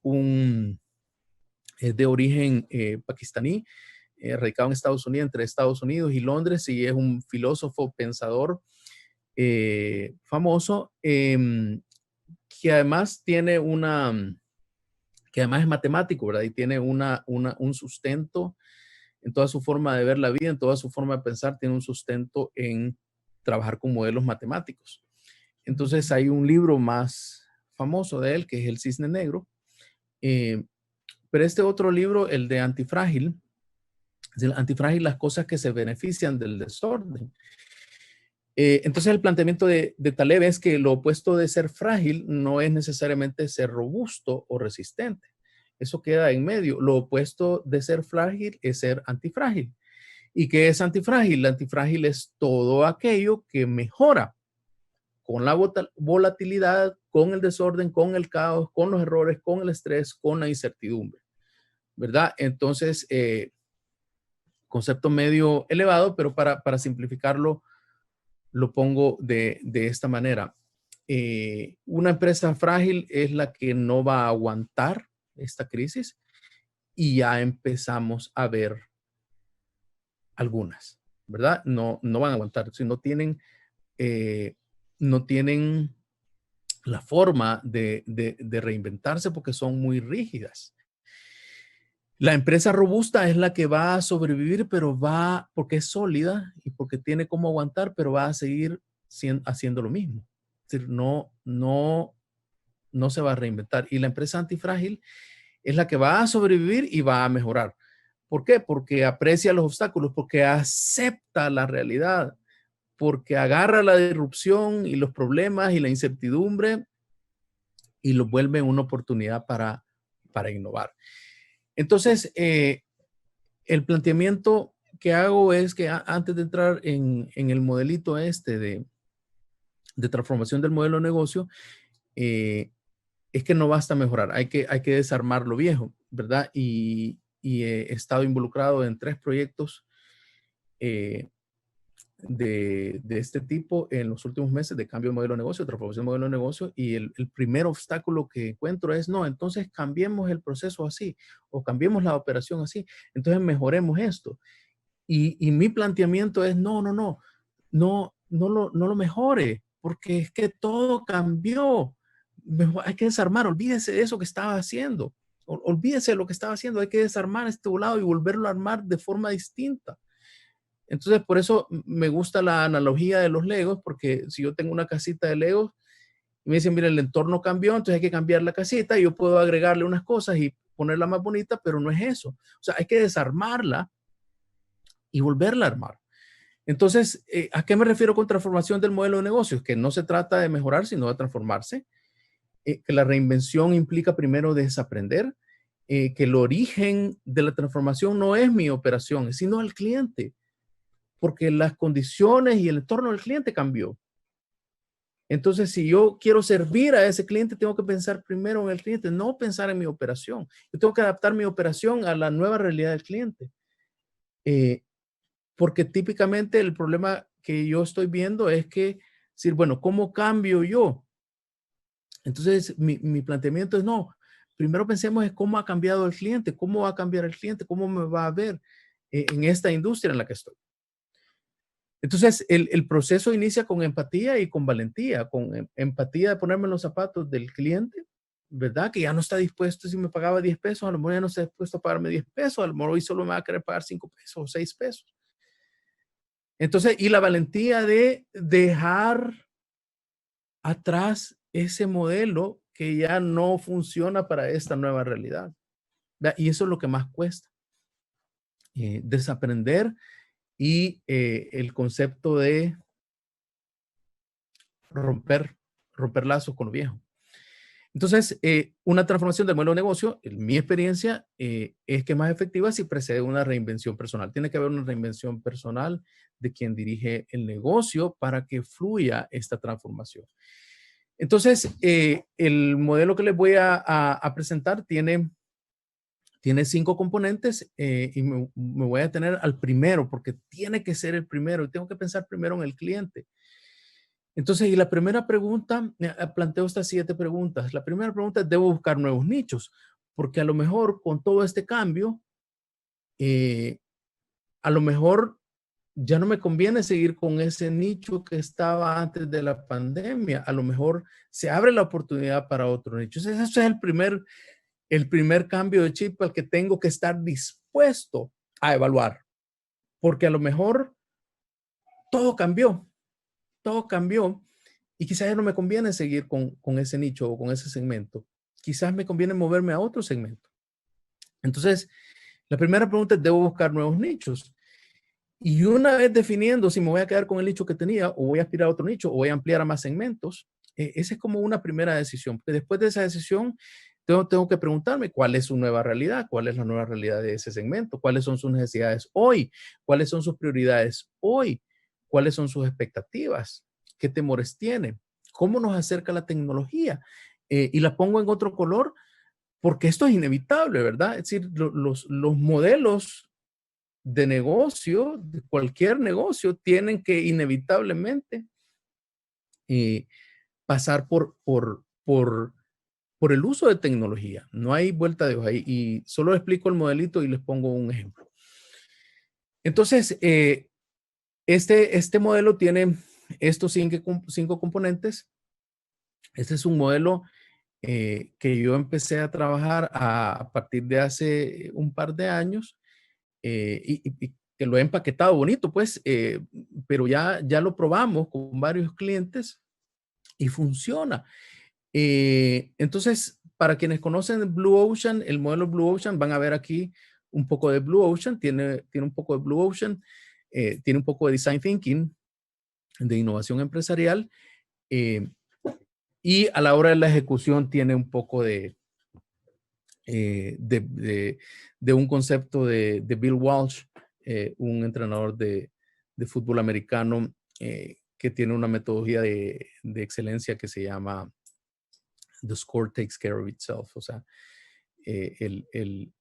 de origen pakistaní, radicado en Estados Unidos, entre Estados Unidos y Londres, y es un filósofo, pensador famoso, que además tiene que además es matemático, ¿verdad? Y tiene un sustento en toda su forma de ver la vida, en toda su forma de pensar, tiene un sustento en trabajar con modelos matemáticos. Entonces hay un libro más famoso de él, que es El Cisne Negro, pero este otro libro, el de Antifrágil, las cosas que se benefician del desorden. Entonces el planteamiento de Taleb es que lo opuesto de ser frágil no es necesariamente ser robusto o resistente. Eso queda en medio. Lo opuesto de ser frágil es ser antifrágil. ¿Y qué es antifrágil? Antifrágil es todo aquello que mejora con la volatilidad, con el desorden, con el caos, con los errores, con el estrés, con la incertidumbre, ¿verdad? Entonces, concepto medio elevado, pero para simplificarlo, lo pongo de esta manera. Una empresa frágil es la que no va a aguantar esta crisis, y ya empezamos a ver algunas, ¿verdad? No van a aguantar, si no tienen la forma de reinventarse porque son muy rígidas. La empresa robusta es la que va a sobrevivir, pero porque es sólida y porque tiene cómo aguantar, pero va a seguir haciendo lo mismo. Es decir, no se va a reinventar. Y la empresa antifrágil es la que va a sobrevivir y va a mejorar. ¿Por qué? Porque aprecia los obstáculos, porque acepta la realidad, porque agarra la disrupción y los problemas y la incertidumbre y los vuelve una oportunidad para innovar. Entonces, el planteamiento que hago es que antes de entrar en el modelito de transformación del modelo de negocio, es que no basta mejorar, hay que desarmar lo viejo, ¿verdad? Y he estado involucrado en 3 proyectos de este tipo en los últimos meses, de cambio de modelo de negocio, transformación de modelo de negocio, y el primer obstáculo que encuentro es, no, entonces cambiemos el proceso así, o cambiemos la operación así, entonces mejoremos esto. Y mi planteamiento es, no lo mejore, porque es que todo cambió. Hay que desarmar, olvídese de eso que estaba haciendo, olvídese de lo que estaba haciendo, hay que desarmar este volado y volverlo a armar de forma distinta. Entonces, por eso me gusta la analogía de los Legos, porque si yo tengo una casita de Legos y me dicen, mira, el entorno cambió, entonces hay que cambiar la casita, y yo puedo agregarle unas cosas y ponerla más bonita, pero no es eso. O sea, hay que desarmarla y volverla a armar. Entonces, ¿a qué me refiero con transformación del modelo de negocios? Que no se trata de mejorar, sino de transformarse. Que la reinvención implica primero desaprender, que el origen de la transformación no es mi operación, sino el cliente, porque las condiciones y el entorno del cliente cambió. Entonces, si yo quiero servir a ese cliente, tengo que pensar primero en el cliente, no pensar en mi operación. Yo tengo que adaptar mi operación a la nueva realidad del cliente. Porque típicamente el problema que yo estoy viendo es que, decir, bueno, ¿cómo cambio yo? Entonces, mi planteamiento es, no, primero pensemos en cómo ha cambiado el cliente, cómo va a cambiar el cliente, cómo me va a ver en esta industria en la que estoy. Entonces, el proceso inicia con empatía y con valentía, con empatía de ponerme en los zapatos del cliente, ¿verdad? Que ya no está dispuesto, si me pagaba 10 pesos, a lo mejor ya no está dispuesto a pagarme 10 pesos, a lo mejor hoy solo me va a querer pagar 5 pesos o 6 pesos. Entonces, y la valentía de dejar atrás ese modelo que ya no funciona para esta nueva realidad. ¿Verdad? Y eso es lo que más cuesta. Desaprender y el concepto de romper lazos con lo viejo. Entonces, una transformación del modelo de negocio, en mi experiencia, es que es más efectiva si precede una reinvención personal. Tiene que haber una reinvención personal de quien dirige el negocio para que fluya esta transformación. Entonces, el modelo que les voy a presentar tiene 5 componentes y me voy a tener al primero porque tiene que ser el primero y tengo que pensar primero en el cliente. Entonces, y la primera pregunta, planteo estas 7 preguntas. La primera pregunta es, ¿debo buscar nuevos nichos? Porque a lo mejor con todo este cambio, a lo mejor ya no me conviene seguir con ese nicho que estaba antes de la pandemia. A lo mejor se abre la oportunidad para otro nicho. Entonces, ese es el primer cambio de chip al que tengo que estar dispuesto a evaluar. Porque a lo mejor todo cambió y quizás ya no me conviene seguir con ese nicho o con ese segmento. Quizás me conviene moverme a otro segmento. Entonces, la primera pregunta es, ¿debo buscar nuevos nichos? Y una vez definiendo si me voy a quedar con el nicho que tenía o voy a aspirar a otro nicho o voy a ampliar a más segmentos, esa es como una primera decisión. Porque después de esa decisión, tengo que preguntarme cuál es su nueva realidad, cuál es la nueva realidad de ese segmento, cuáles son sus necesidades hoy, cuáles son sus prioridades hoy, cuáles son sus expectativas, qué temores tiene, cómo nos acerca la tecnología. Y la pongo en otro color porque esto es inevitable, ¿verdad? Es decir, los modelos de negocio, de cualquier negocio, tienen que inevitablemente pasar por el uso de tecnología. No hay vuelta de hoja. Y solo explico el modelito y les pongo un ejemplo. Entonces, este modelo tiene estos 5 componentes. Este es un modelo que yo empecé a trabajar a partir de hace un par de años y que lo he empaquetado bonito, pues, pero ya lo probamos con varios clientes y funciona. Entonces, para quienes conocen Blue Ocean, el modelo Blue Ocean, van a ver aquí un poco de Blue Ocean, tiene un poco de Blue Ocean, tiene un poco de Design Thinking, de innovación empresarial, y a la hora de la ejecución tiene un poco de un concepto de Bill Walsh, un entrenador de fútbol americano que tiene una metodología de excelencia que se llama The Score Takes Care of Itself. O sea, el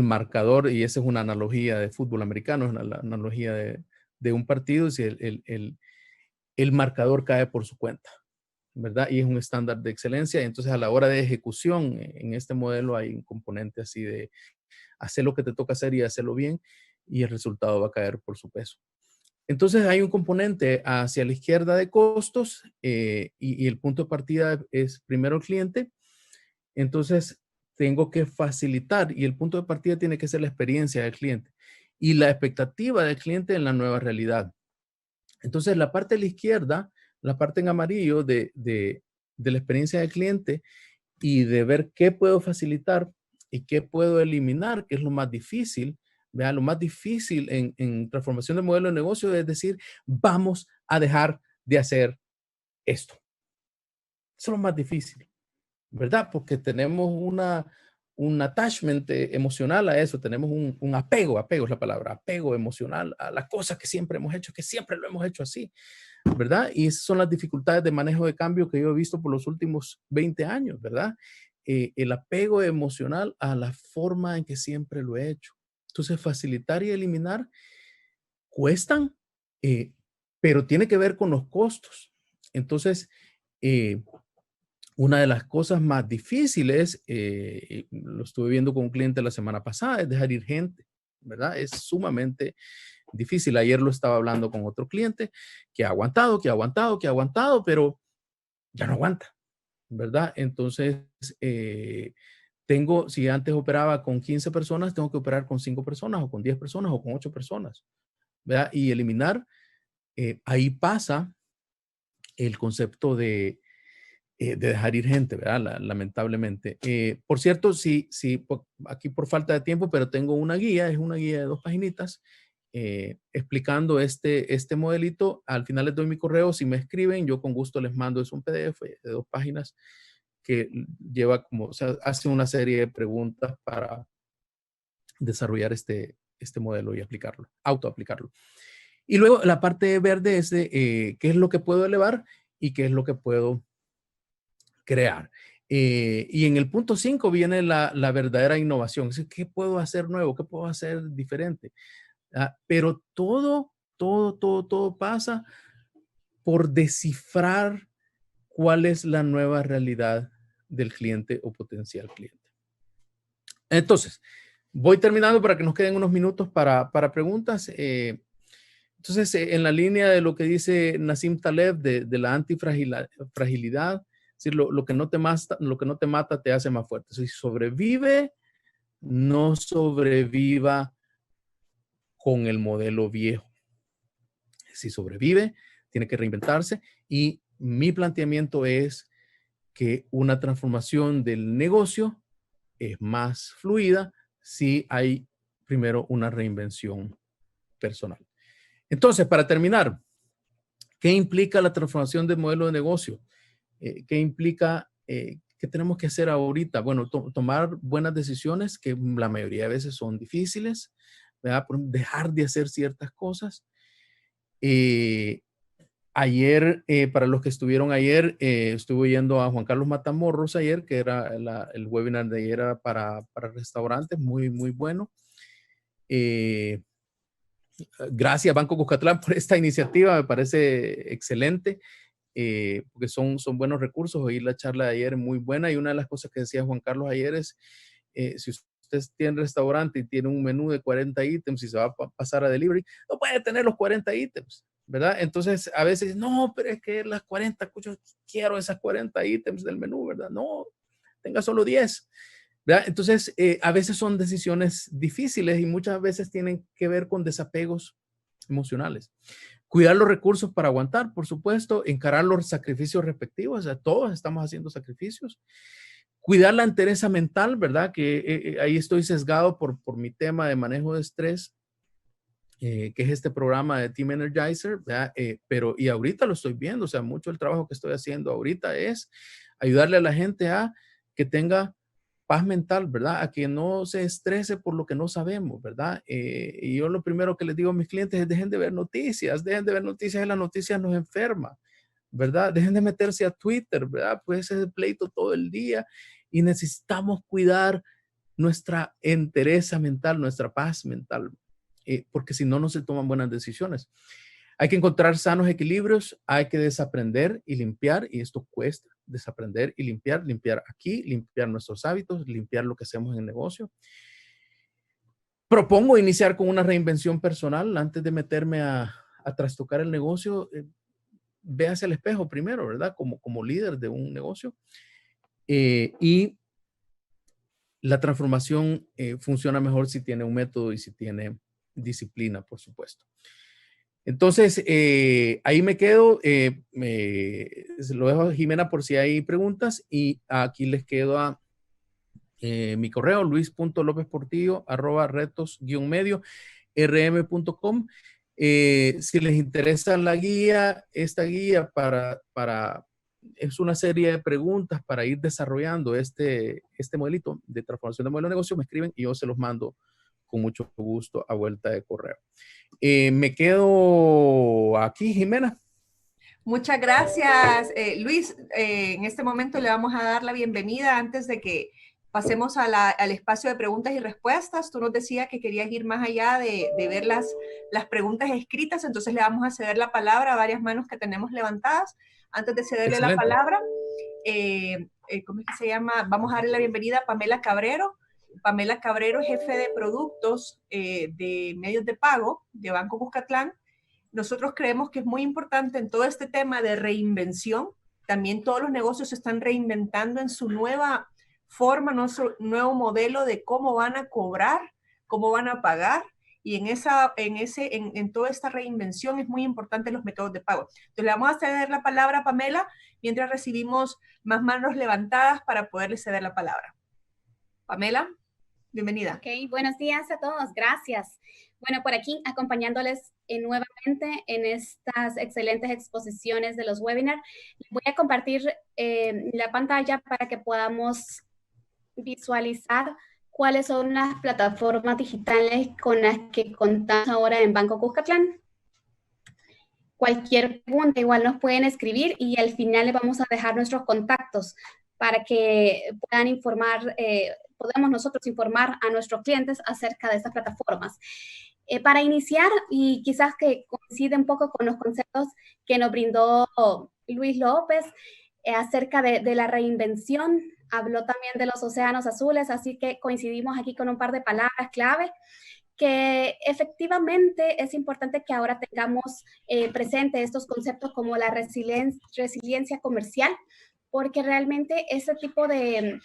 marcador, y esa es una analogía de fútbol americano, es una analogía de un partido, si el marcador cae por su cuenta, ¿verdad? Y es un estándar de excelencia. Entonces, a la hora de ejecución, en este modelo hay un componente así de hacer lo que te toca hacer y hacerlo bien, y el resultado va a caer por su peso. Entonces, hay un componente hacia la izquierda de costos y el punto de partida es primero el cliente. Entonces, tengo que facilitar y el punto de partida tiene que ser la experiencia del cliente y la expectativa del cliente en la nueva realidad. Entonces, la parte de la izquierda, la parte en amarillo de la experiencia del cliente y de ver qué puedo facilitar y qué puedo eliminar, que es lo más difícil. Vean, lo más difícil en transformación de modelo de negocio es decir, vamos a dejar de hacer esto. Eso es lo más difícil, ¿verdad? Porque tenemos un attachment emocional a eso, tenemos un apego es la palabra, apego emocional a las cosas que siempre hemos hecho, que siempre lo hemos hecho así, ¿verdad? Y esas son las dificultades de manejo de cambio que yo he visto por los últimos 20 años, ¿verdad? El apego emocional a la forma en que siempre lo he hecho. Entonces, facilitar y eliminar cuestan, pero tiene que ver con los costos. Entonces, una de las cosas más difíciles, lo estuve viendo con un cliente la semana pasada, es dejar ir gente, ¿verdad? Es sumamente difícil. Ayer lo estaba hablando con otro cliente que ha aguantado, pero ya no aguanta, ¿verdad? Entonces, si antes operaba con 15 personas, tengo que operar con 5 personas o con 10 personas o con 8 personas, ¿verdad? Y eliminar, ahí pasa el concepto de de dejar ir gente, ¿verdad? Lamentablemente. Por cierto, sí, aquí por falta de tiempo, pero tengo una guía, es una guía de 2 paginitas explicando este modelito. Al final les doy mi correo, si me escriben, yo con gusto les mando, es un PDF de 2 páginas que lleva como, o sea, hace una serie de preguntas para desarrollar este modelo y aplicarlo, autoaplicarlo. Y luego la parte verde es de qué es lo que puedo elevar y qué es lo que puedo crear. Y en el punto 5 viene la verdadera innovación. Es decir, ¿qué puedo hacer nuevo? ¿Qué puedo hacer diferente? Pero todo pasa por descifrar cuál es la nueva realidad del cliente o potencial cliente. Entonces, voy terminando para que nos queden unos minutos para preguntas. Entonces, en la línea de lo que dice Nassim Taleb de la antifragilidad, es decir, lo que no te mata te hace más fuerte. Si sobrevive, no sobreviva con el modelo viejo. Si sobrevive, tiene que reinventarse. Y mi planteamiento es que una transformación del negocio es más fluida si hay primero una reinvención personal. Entonces, para terminar, ¿qué implica la transformación del modelo de negocio? ¿Qué implica? ¿Qué tenemos que hacer ahorita? Bueno, tomar buenas decisiones que la mayoría de veces son difíciles, ¿verdad? Dejar de hacer ciertas cosas. Ayer, para los que estuvieron ayer, estuve yendo a Juan Carlos Matamorros ayer, que era el webinar de ayer era para restaurantes, muy, muy bueno. Gracias Banco Cuscatlán por esta iniciativa, me parece excelente, porque son buenos recursos. Oír la charla de ayer muy buena, y una de las cosas que decía Juan Carlos ayer es, si usted tiene restaurante y tiene un menú de 40 ítems y se va a pasar a delivery, no puede tener los 40 ítems, ¿verdad? Entonces, a veces, no, pero es que las 40, yo quiero esas 40 ítems del menú, ¿verdad? No, tenga solo 10. ¿Verdad? Entonces, a veces son decisiones difíciles y muchas veces tienen que ver con desapegos emocionales. Cuidar los recursos para aguantar, por supuesto, encarar los sacrificios respectivos, o sea, todos estamos haciendo sacrificios. Cuidar la entereza mental, ¿verdad? Que ahí estoy sesgado por mi tema de manejo de estrés, que es este programa de Team Energizer, ¿verdad? Pero, y ahorita lo estoy viendo, o sea, mucho del trabajo que estoy haciendo ahorita es ayudarle a la gente a que tenga paz mental, ¿verdad? A que no se estrese por lo que no sabemos, ¿verdad? Y yo lo primero que les digo a mis clientes es dejen de ver noticias, y las noticias nos enferman, ¿verdad? Dejen de meterse a Twitter, ¿verdad? Pues ese pleito todo el día y necesitamos cuidar nuestra entereza mental, nuestra paz mental, porque si no, no se toman buenas decisiones. Hay que encontrar sanos equilibrios, hay que desaprender y limpiar, y esto cuesta, desaprender y limpiar aquí, limpiar nuestros hábitos, limpiar lo que hacemos en el negocio. Propongo iniciar con una reinvención personal antes de meterme a trastocar el negocio. Véase al espejo primero, ¿verdad? Como líder de un negocio. Y la transformación funciona mejor si tiene un método y si tiene disciplina, por supuesto. Entonces, ahí me quedo. Se lo dejo a Jimena por si hay preguntas, y aquí les quedo a mi correo, luis.lopesportillo@retos-medio rm.com. Si les interesa la guía, esta guía es una serie de preguntas para ir desarrollando este modelito de transformación de modelo de negocio, me escriben y yo se los mando con mucho gusto a vuelta de correo. Me quedo aquí, Jimena. Muchas gracias, Luis. En este momento le vamos a dar la bienvenida antes de que pasemos al espacio de preguntas y respuestas. Tú nos decías que querías ir más allá de ver las preguntas escritas, entonces le vamos a ceder la palabra a varias manos que tenemos levantadas. Antes de cederle la palabra, ¿cómo es que se llama? Vamos a darle la bienvenida a Pamela Cabrero. Pamela Cabrero, jefe de productos de medios de pago de Banco Cuscatlán. Nosotros creemos que es muy importante en todo este tema de reinvención. También todos los negocios se están reinventando en su nueva forma, nuestro nuevo modelo de cómo van a cobrar, cómo van a pagar. y en toda esta reinvención es muy importante los métodos de pago. Entonces le vamos a ceder la palabra a Pamela mientras recibimos más manos levantadas para poderle ceder la palabra. Pamela, bienvenida. Ok, buenos días a todos, gracias. Bueno, por aquí acompañándoles nuevamente en estas excelentes exposiciones de los webinars. Voy a compartir la pantalla para que podamos visualizar cuáles son las plataformas digitales con las que contamos ahora en Banco Cuscatlán. Cualquier pregunta igual nos pueden escribir y al final les vamos a dejar nuestros contactos para que puedan informar, podemos nosotros informar a nuestros clientes acerca de estas plataformas. Para iniciar, y quizás que coincide un poco con los conceptos que nos brindó Luis López acerca de la reinvención, habló también de los océanos azules, así que coincidimos aquí con un par de palabras clave que efectivamente es importante que ahora tengamos presente estos conceptos como la resiliencia comercial, porque realmente ese tipo de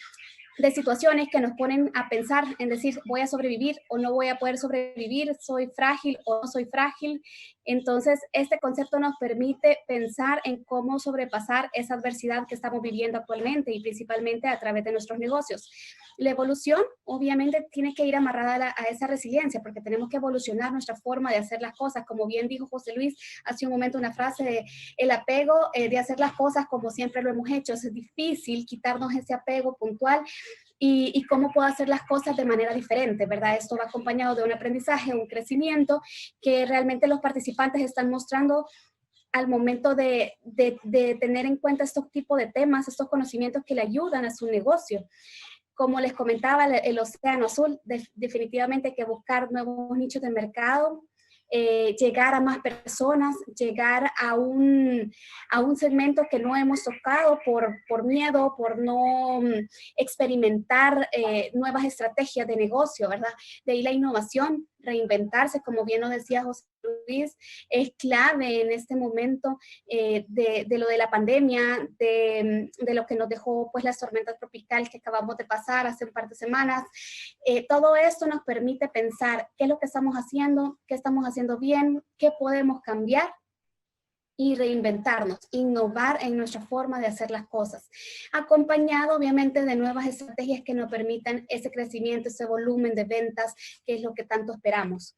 situaciones que nos ponen a pensar en decir, voy a sobrevivir o no voy a poder sobrevivir, soy frágil o no soy frágil. Entonces, este concepto nos permite pensar en cómo sobrepasar esa adversidad que estamos viviendo actualmente y principalmente a través de nuestros negocios. La evolución, obviamente, tiene que ir amarrada a esa resiliencia porque tenemos que evolucionar nuestra forma de hacer las cosas. Como bien dijo José Luis hace un momento una frase de el apego de hacer las cosas como siempre lo hemos hecho. Es difícil quitarnos ese apego puntual y cómo puedo hacer las cosas de manera diferente, ¿verdad? Esto va acompañado de un aprendizaje, un crecimiento que realmente los participantes están mostrando al momento de tener en cuenta estos tipos de temas, estos conocimientos que le ayudan a su negocio. Como les comentaba, el océano azul, definitivamente hay que buscar nuevos nichos de mercado, llegar a más personas, llegar a un segmento que no hemos tocado por miedo, por no experimentar nuevas estrategias de negocio, ¿verdad? De ahí la innovación, reinventarse, como bien lo decía José Luis, es clave en este momento de lo de la pandemia, de lo que nos dejó pues las tormentas tropicales que acabamos de pasar hace un par de semanas. Todo esto nos permite pensar qué es lo que estamos haciendo, qué estamos haciendo bien, qué podemos cambiar y reinventarnos, innovar en nuestra forma de hacer las cosas, acompañado obviamente de nuevas estrategias que nos permitan ese crecimiento, ese volumen de ventas, que es lo que tanto esperamos.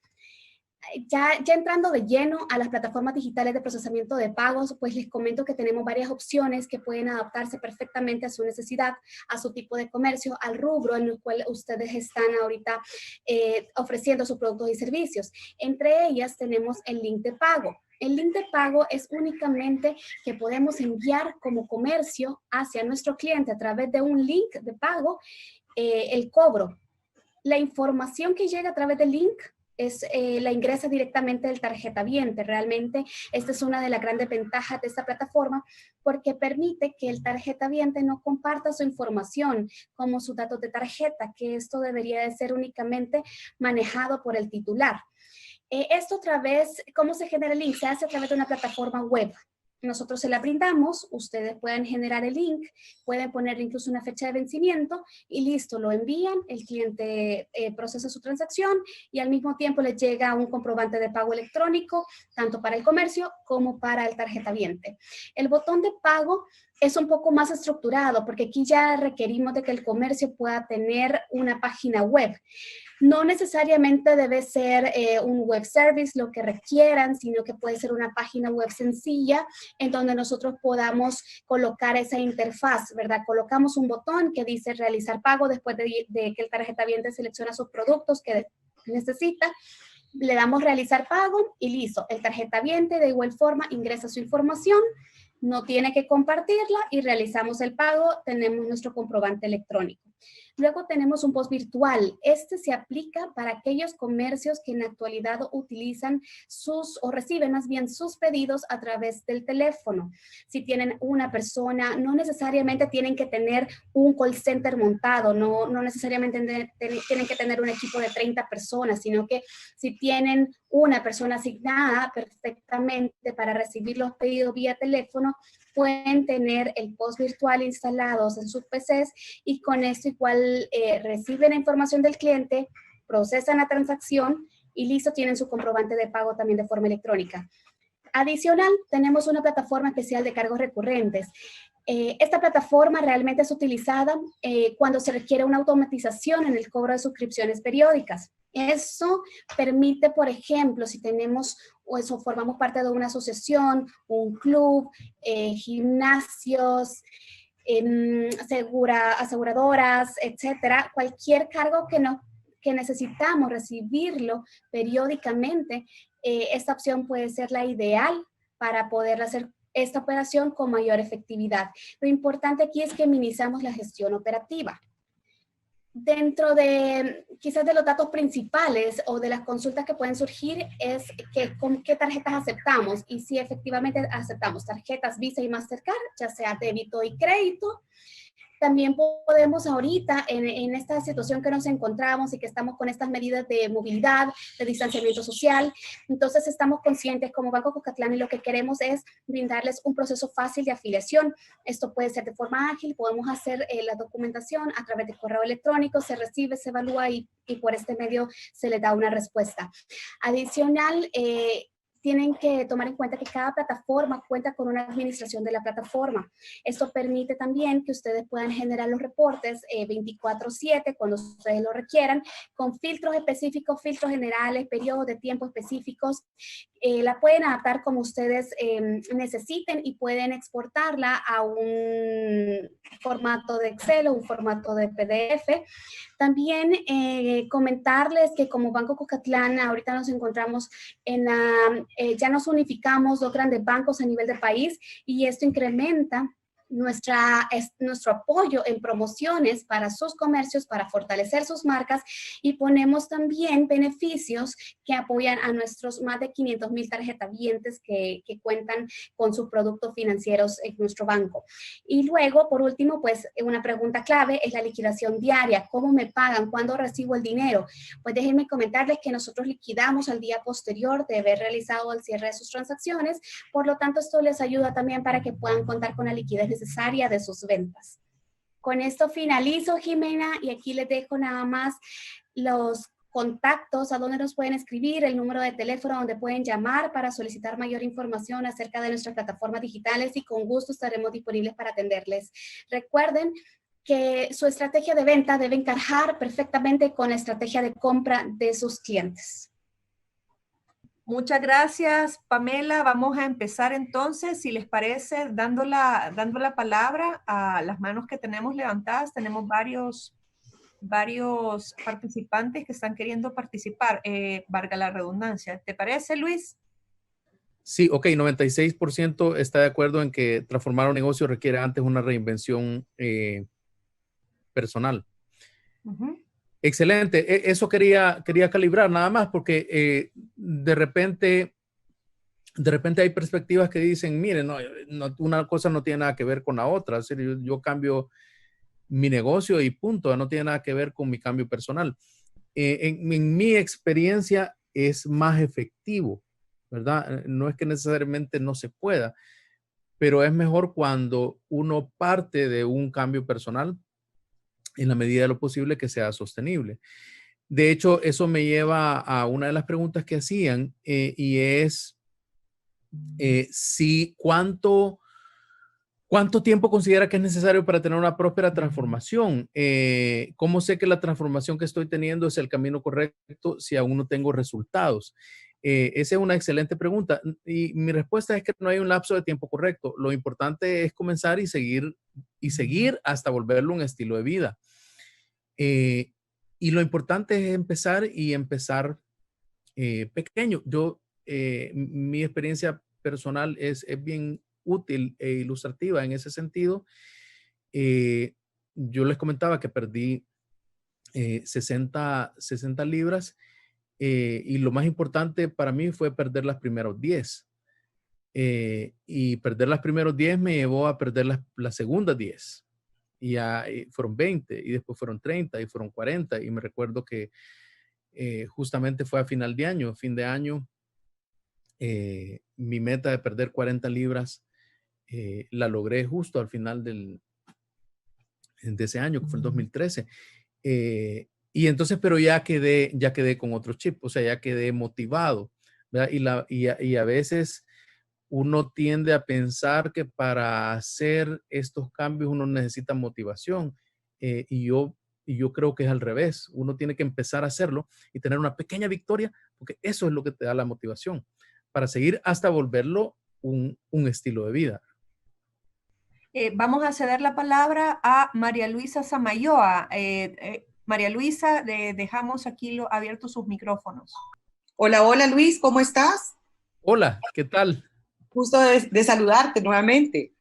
Ya entrando de lleno a las plataformas digitales de procesamiento de pagos, pues les comento que tenemos varias opciones que pueden adaptarse perfectamente a su necesidad, a su tipo de comercio, al rubro en el cual ustedes están ahorita ofreciendo sus productos y servicios. Entre ellas tenemos el link de pago. El link de pago es únicamente que podemos enviar como comercio hacia nuestro cliente a través de un link de pago el cobro. La información que llega a través del link la ingresa directamente del tarjetaviente. Realmente esta es una de las grandes ventajas de esta plataforma porque permite que el tarjetaviente no comparta su información como sus datos de tarjeta, que esto debería de ser únicamente manejado por el titular. Esto ¿cómo se genera el link? Se hace a través de una plataforma web. Nosotros se la brindamos, ustedes pueden generar el link, pueden poner incluso una fecha de vencimiento y listo, lo envían, el cliente procesa su transacción y al mismo tiempo les llega un comprobante de pago electrónico, tanto para el comercio como para el tarjetaviente. El botón de pago es un poco más estructurado porque aquí ya requerimos de que el comercio pueda tener una página web. No necesariamente debe ser un web service lo que requieran, sino que puede ser una página web sencilla en donde nosotros podamos colocar esa interfaz, ¿verdad? Colocamos un botón que dice realizar pago después de que el tarjetaviente selecciona sus productos que necesita. Le damos realizar pago y listo. El tarjetaviente de igual forma ingresa su información, no tiene que compartirla y realizamos el pago, tenemos nuestro comprobante electrónico. Luego tenemos un POS virtual. Este se aplica para aquellos comercios que en la actualidad utilizan o reciben más bien sus pedidos a través del teléfono. Si tienen una persona, no necesariamente tienen que tener un call center montado, no necesariamente tienen que tener un equipo de 30 personas, sino que si tienen una persona asignada perfectamente para recibir los pedidos vía teléfono, pueden tener el POS virtual instalados en sus PCs y con esto igual reciben la información del cliente, procesan la transacción y listo, tienen su comprobante de pago también de forma electrónica. Adicional, tenemos una plataforma especial de cargos recurrentes. Esta plataforma realmente es utilizada cuando se requiere una automatización en el cobro de suscripciones periódicas. Eso permite, por ejemplo, si tenemos o formamos parte de una asociación, un club, gimnasios, aseguradoras, etcétera, cualquier cargo que necesitamos recibirlo periódicamente, esta opción puede ser la ideal para poder hacer esta operación con mayor efectividad. Lo importante aquí es que minimizamos la gestión operativa. Dentro de quizás de los datos principales o de las consultas que pueden surgir es que con qué tarjetas aceptamos y si efectivamente aceptamos tarjetas Visa y Mastercard, ya sea débito y crédito. También podemos ahorita, en esta situación que nos encontramos y que estamos con estas medidas de movilidad, de distanciamiento social, entonces estamos conscientes como Banco Cuscatlán y lo que queremos es brindarles un proceso fácil de afiliación. Esto puede ser de forma ágil, podemos hacer la documentación a través de correo electrónico, se recibe, se evalúa y por este medio se le da una respuesta. Adicional, tienen que tomar en cuenta que cada plataforma cuenta con una administración de la plataforma. Esto permite también que ustedes puedan generar los reportes 24/7 cuando ustedes lo requieran, con filtros específicos, filtros generales, periodos de tiempo específicos. La pueden adaptar como ustedes necesiten y pueden exportarla a un formato de Excel o un formato de PDF. También comentarles que como Banco Cuscatlán ahorita nos encontramos en ya nos unificamos 2 grandes bancos a nivel del país y esto incrementa nuestro apoyo en promociones para sus comercios, para fortalecer sus marcas y ponemos también beneficios que apoyan a nuestros más de 500,000 tarjetavientes que cuentan con sus productos financieros en nuestro banco. Y luego, por último, pues una pregunta clave es la liquidación diaria. ¿Cómo me pagan? ¿Cuándo recibo el dinero? Pues déjenme comentarles que nosotros liquidamos al día posterior de haber realizado el cierre de sus transacciones. Por lo tanto, esto les ayuda también para que puedan contar con la liquidez necesaria de sus ventas. Con esto finalizo, Jimena, y aquí les dejo nada más los contactos, a donde nos pueden escribir, el número de teléfono donde pueden llamar para solicitar mayor información acerca de nuestras plataformas digitales y con gusto estaremos disponibles para atenderles. Recuerden que su estrategia de venta debe encajar perfectamente con la estrategia de compra de sus clientes. Muchas gracias, Pamela. Vamos a empezar entonces, si les parece, dando la palabra a las manos que tenemos levantadas. Tenemos varios participantes que están queriendo participar. Valga la redundancia. ¿Te parece, Luis? Sí, ok, 96% está de acuerdo en que transformar un negocio requiere antes una reinvención personal. Excelente. Eso quería calibrar nada más porque de repente hay perspectivas que dicen, miren, no, una cosa no tiene nada que ver con la otra. Es decir, yo cambio mi negocio y punto. No tiene nada que ver con mi cambio personal. En mi experiencia es más efectivo, ¿verdad? No es que necesariamente no se pueda, pero es mejor cuando uno parte de un cambio personal en la medida de lo posible que sea sostenible. De hecho, eso me lleva a una de las preguntas que hacían y es si cuánto tiempo considera que es necesario para tener una próspera transformación. ¿Cómo sé que la transformación que estoy teniendo es el camino correcto si aún no tengo resultados? Esa es una excelente pregunta y mi respuesta es que no hay un lapso de tiempo correcto. Lo importante es comenzar y seguir hasta volverlo un estilo de vida. Y lo importante es empezar pequeño. Mi experiencia personal es bien útil e ilustrativa en ese sentido. Yo les comentaba que perdí 60 libras y lo más importante para mí fue perder las primeros 10. Y perder las primeros 10 me llevó a perder las segundas 10. Y fueron 20 y después fueron 30 y fueron 40. Y me recuerdo que justamente fue a fin de año, mi meta de perder 40 libras la logré justo al final de ese año, que fue el 2013. Y entonces, pero ya quedé con otro chip, o sea, ya quedé motivado, ¿verdad? Y a veces uno tiende a pensar que para hacer estos cambios uno necesita motivación. eh, y yo, y yo creo que es al revés. Uno tiene que empezar a hacerlo y tener una pequeña victoria, porque eso es lo que te da la motivación para seguir hasta volverlo un estilo de vida. Vamos a ceder la palabra a María Luisa Samayoa. María Luisa, dejamos aquí abiertos sus micrófonos. Hola, hola Luis, ¿cómo estás? Hola, ¿qué tal? Gusto de saludarte nuevamente.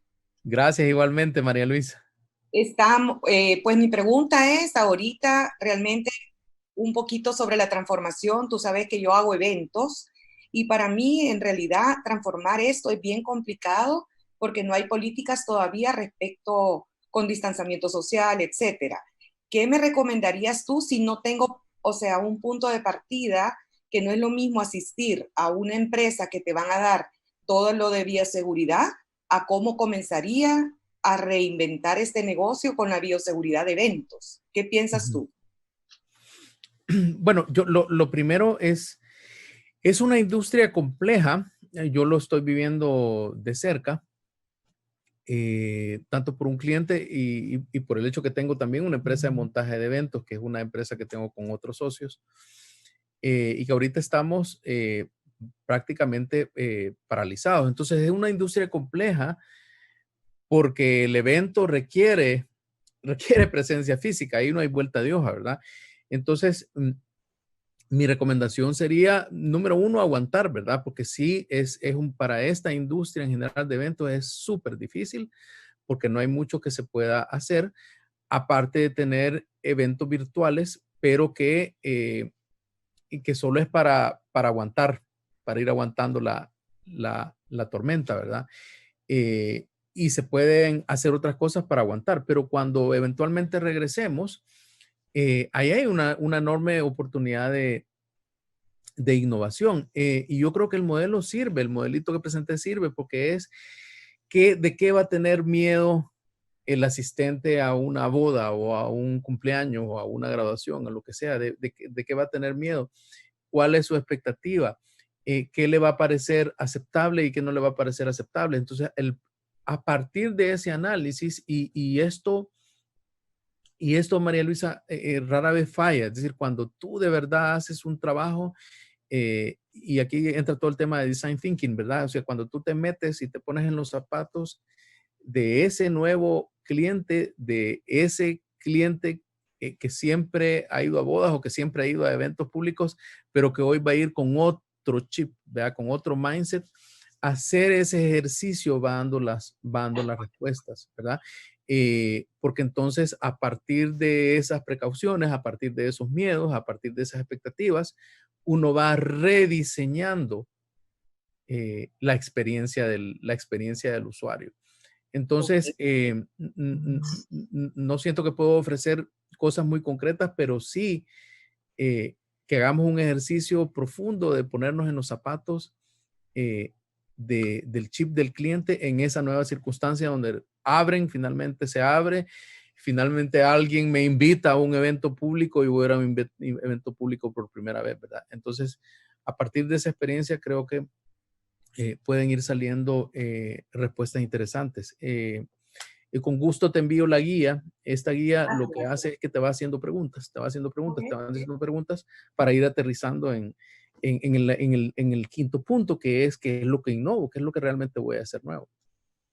Gracias igualmente, María Luisa. Pues mi pregunta es ahorita realmente un poquito sobre la transformación. Tú sabes que yo hago eventos y para mí en realidad transformar esto es bien complicado porque no hay políticas todavía respecto con distanciamiento social, etcétera. ¿Qué me recomendarías tú si no tengo, o sea, un punto de partida, que no es lo mismo asistir a una empresa que te van a dar todo lo de bioseguridad a cómo comenzaría a reinventar este negocio con la bioseguridad de eventos? ¿Qué piensas tú? Bueno, lo primero es una industria compleja. Yo lo estoy viviendo de cerca, tanto por un cliente y por el hecho que tengo también una empresa de montaje de eventos, que es una empresa que tengo con otros socios, y que ahorita estamos prácticamente paralizados. Entonces es una industria compleja porque el evento requiere presencia física, ahí no hay vuelta de hoja, ¿verdad? Entonces, mi recomendación sería, número uno, aguantar, ¿verdad? Porque sí, para esta industria en general de eventos es súper difícil porque no hay mucho que se pueda hacer, aparte de tener eventos virtuales, pero y que solo es para aguantar, para ir aguantando la tormenta, ¿verdad? Y se pueden hacer otras cosas para aguantar, pero cuando eventualmente regresemos, ahí hay una enorme oportunidad de innovación. Y yo creo que el modelo sirve, el modelito que presenté sirve porque ¿de qué va a tener miedo el asistente a una boda o a un cumpleaños o a una graduación, a lo que sea? ¿De qué va a tener miedo? ¿Cuál es su expectativa? ¿Qué le va a parecer aceptable y qué no le va a parecer aceptable? Entonces, a partir de ese análisis y esto, María Luisa, rara vez falla. Es decir, cuando tú de verdad haces un trabajo, y aquí entra todo el tema de design thinking, ¿verdad? O sea, cuando tú te metes y te pones en los zapatos de ese nuevo cliente, de ese cliente que siempre ha ido a bodas o que siempre ha ido a eventos públicos, pero que hoy va a ir con otro chip, ¿verdad? Con otro mindset, hacer ese ejercicio va dando las respuestas, ¿verdad? Porque entonces a partir de esas precauciones, a partir de esos miedos, a partir de esas expectativas, uno va rediseñando la experiencia del usuario. Entonces, no siento que puedo ofrecer cosas muy concretas, pero sí que hagamos un ejercicio profundo de ponernos en los zapatos del chip del cliente en esa nueva circunstancia donde finalmente se abre, finalmente alguien me invita a un evento público y voy a ir a un evento público por primera vez, ¿verdad? Entonces, a partir de esa experiencia, creo que pueden ir saliendo respuestas interesantes. Y con gusto te envío la guía. Esta guía lo que hace es que te va haciendo preguntas, te va haciendo preguntas para ir aterrizando en el quinto punto, que es lo que innovo, qué es lo que realmente voy a hacer nuevo,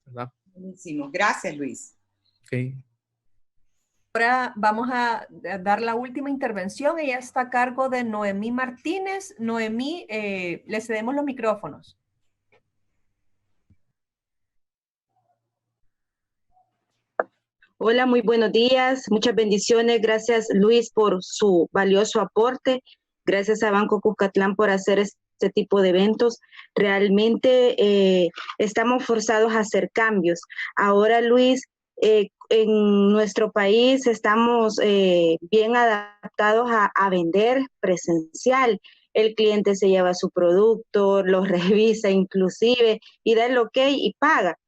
¿verdad? Buenísimo. Gracias, Luis. Okay. Ahora vamos a dar la última intervención. Ella está a cargo de Noemí Martínez. Noemí, le cedemos los micrófonos. Hola, muy buenos días, muchas bendiciones. Gracias, Luis, por su valioso aporte. Gracias a Banco Cuscatlán por hacer este tipo de eventos. Realmente estamos forzados a hacer cambios. Ahora, Luis, en nuestro país estamos bien adaptados a vender presencial. El cliente se lleva su producto, lo revisa inclusive y da el ok y paga.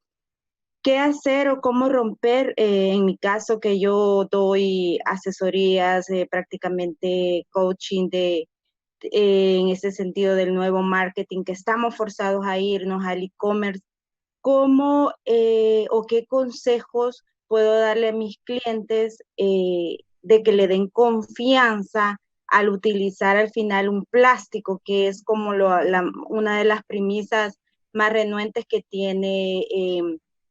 qué hacer o cómo romper, en mi caso que yo doy asesorías, prácticamente coaching en ese sentido del nuevo marketing, que estamos forzados a irnos al e-commerce. ¿Cómo o qué consejos puedo darle a mis clientes de que le den confianza al utilizar al final un plástico, que es como una de las premisas más renuentes que tiene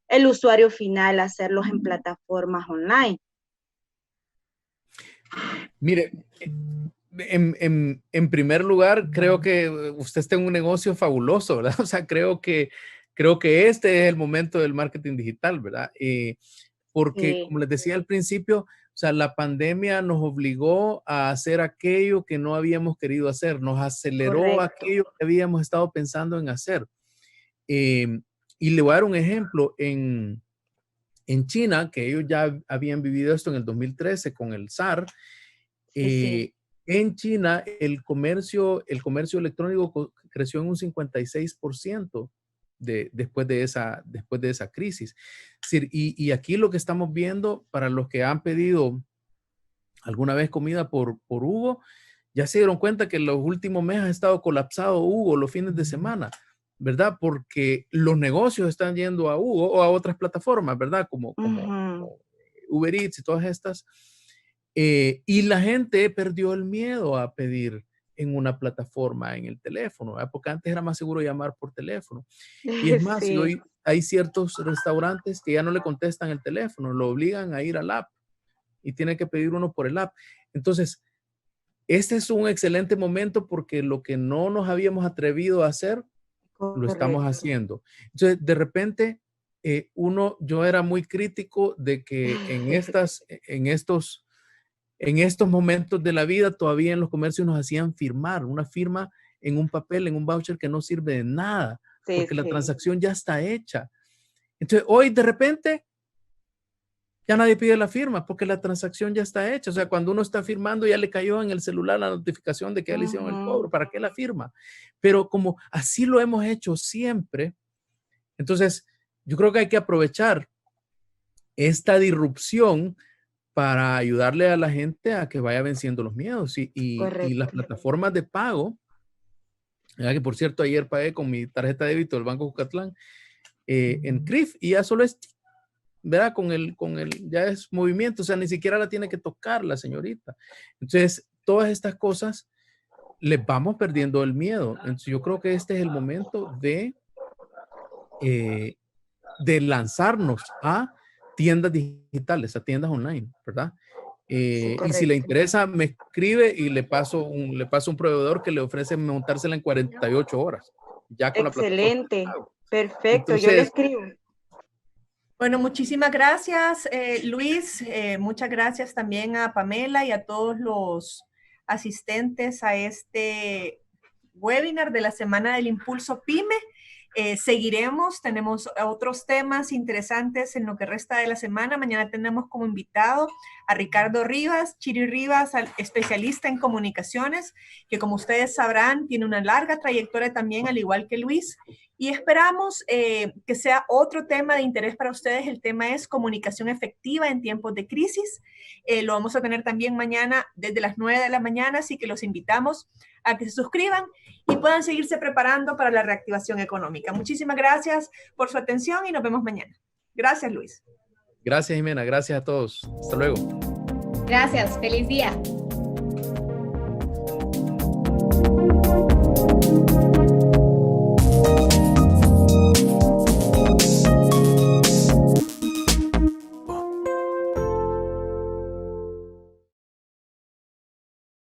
el usuario final hacerlos en plataformas online? Mire, en primer lugar, creo que usted está en un negocio fabuloso, ¿verdad? O sea, creo que este es el momento del marketing digital, ¿verdad? Porque, Sí. como les decía al principio, o sea, la pandemia nos obligó a hacer aquello que no habíamos querido hacer, nos aceleró Correcto. aquello que habíamos estado pensando en hacer. Y le voy a dar un ejemplo. En China, que ellos ya habían vivido esto en el 2013 con el SAR, Sí. en China el comercio electrónico creció en un 56% después de esa crisis. Es decir, y aquí lo que estamos viendo, para los que han pedido alguna vez comida por Hugo, ya se dieron cuenta que en los últimos meses ha estado colapsado Hugo los fines de semana, ¿verdad? Porque los negocios están yendo a Hugo o a otras plataformas, ¿verdad? Como Uber Eats y todas estas. Y la gente perdió el miedo a pedir en una plataforma en el teléfono, ¿verdad? Porque antes era más seguro llamar por teléfono. Y es más, Sí. hoy hay ciertos restaurantes que ya no le contestan el teléfono, lo obligan a ir al app y tiene que pedir uno por el app. Entonces, este es un excelente momento porque lo que no nos habíamos atrevido a hacer, lo estamos haciendo. Entonces, de repente, yo era muy crítico de que en estos momentos de la vida todavía en los comercios nos hacían firmar una firma en un papel, en un voucher que no sirve de nada, porque la transacción ya está hecha. Entonces, hoy de repente ya nadie pide la firma porque la transacción ya está hecha. O sea, cuando uno está firmando ya le cayó en el celular la notificación de que ya le hicieron el cobro. ¿Para qué la firma? Pero como así lo hemos hecho siempre, entonces yo creo que hay que aprovechar esta disrupción para ayudarle a la gente a que vaya venciendo los miedos. Y las plataformas de pago, ¿verdad? Que por cierto ayer pagué con mi tarjeta de débito del Banco Cucatlán en CRIF y ya solo es, ¿verdad? Ya es movimiento, o sea, ni siquiera la tiene que tocar la señorita. Entonces, todas estas cosas les vamos perdiendo el miedo. Entonces, yo creo que este es el momento de lanzarnos a tiendas digitales, a tiendas online, ¿verdad? Y si le interesa, me escribe y le paso un proveedor que le ofrece montársela en 48 horas. Ya con Excelente, la plataforma. perfecto, Entonces, yo le escribo. Bueno, muchísimas gracias, Luis. Muchas gracias también a Pamela y a todos los asistentes a este webinar de la Semana del Impulso PYME. Seguiremos, tenemos otros temas interesantes en lo que resta de la semana. Mañana tenemos como invitado a Ricardo Rivas, Chiri Rivas, especialista en comunicaciones, que como ustedes sabrán, tiene una larga trayectoria también, al igual que Luis. Y esperamos que sea otro tema de interés para ustedes. El tema es comunicación efectiva en tiempos de crisis. Lo vamos a tener también mañana desde las 9 de la mañana, así que los invitamos a que se suscriban y puedan seguirse preparando para la reactivación económica. Muchísimas gracias por su atención y nos vemos mañana. Gracias, Luis. Gracias, Jimena. Gracias a todos. Hasta luego. Gracias. Feliz día.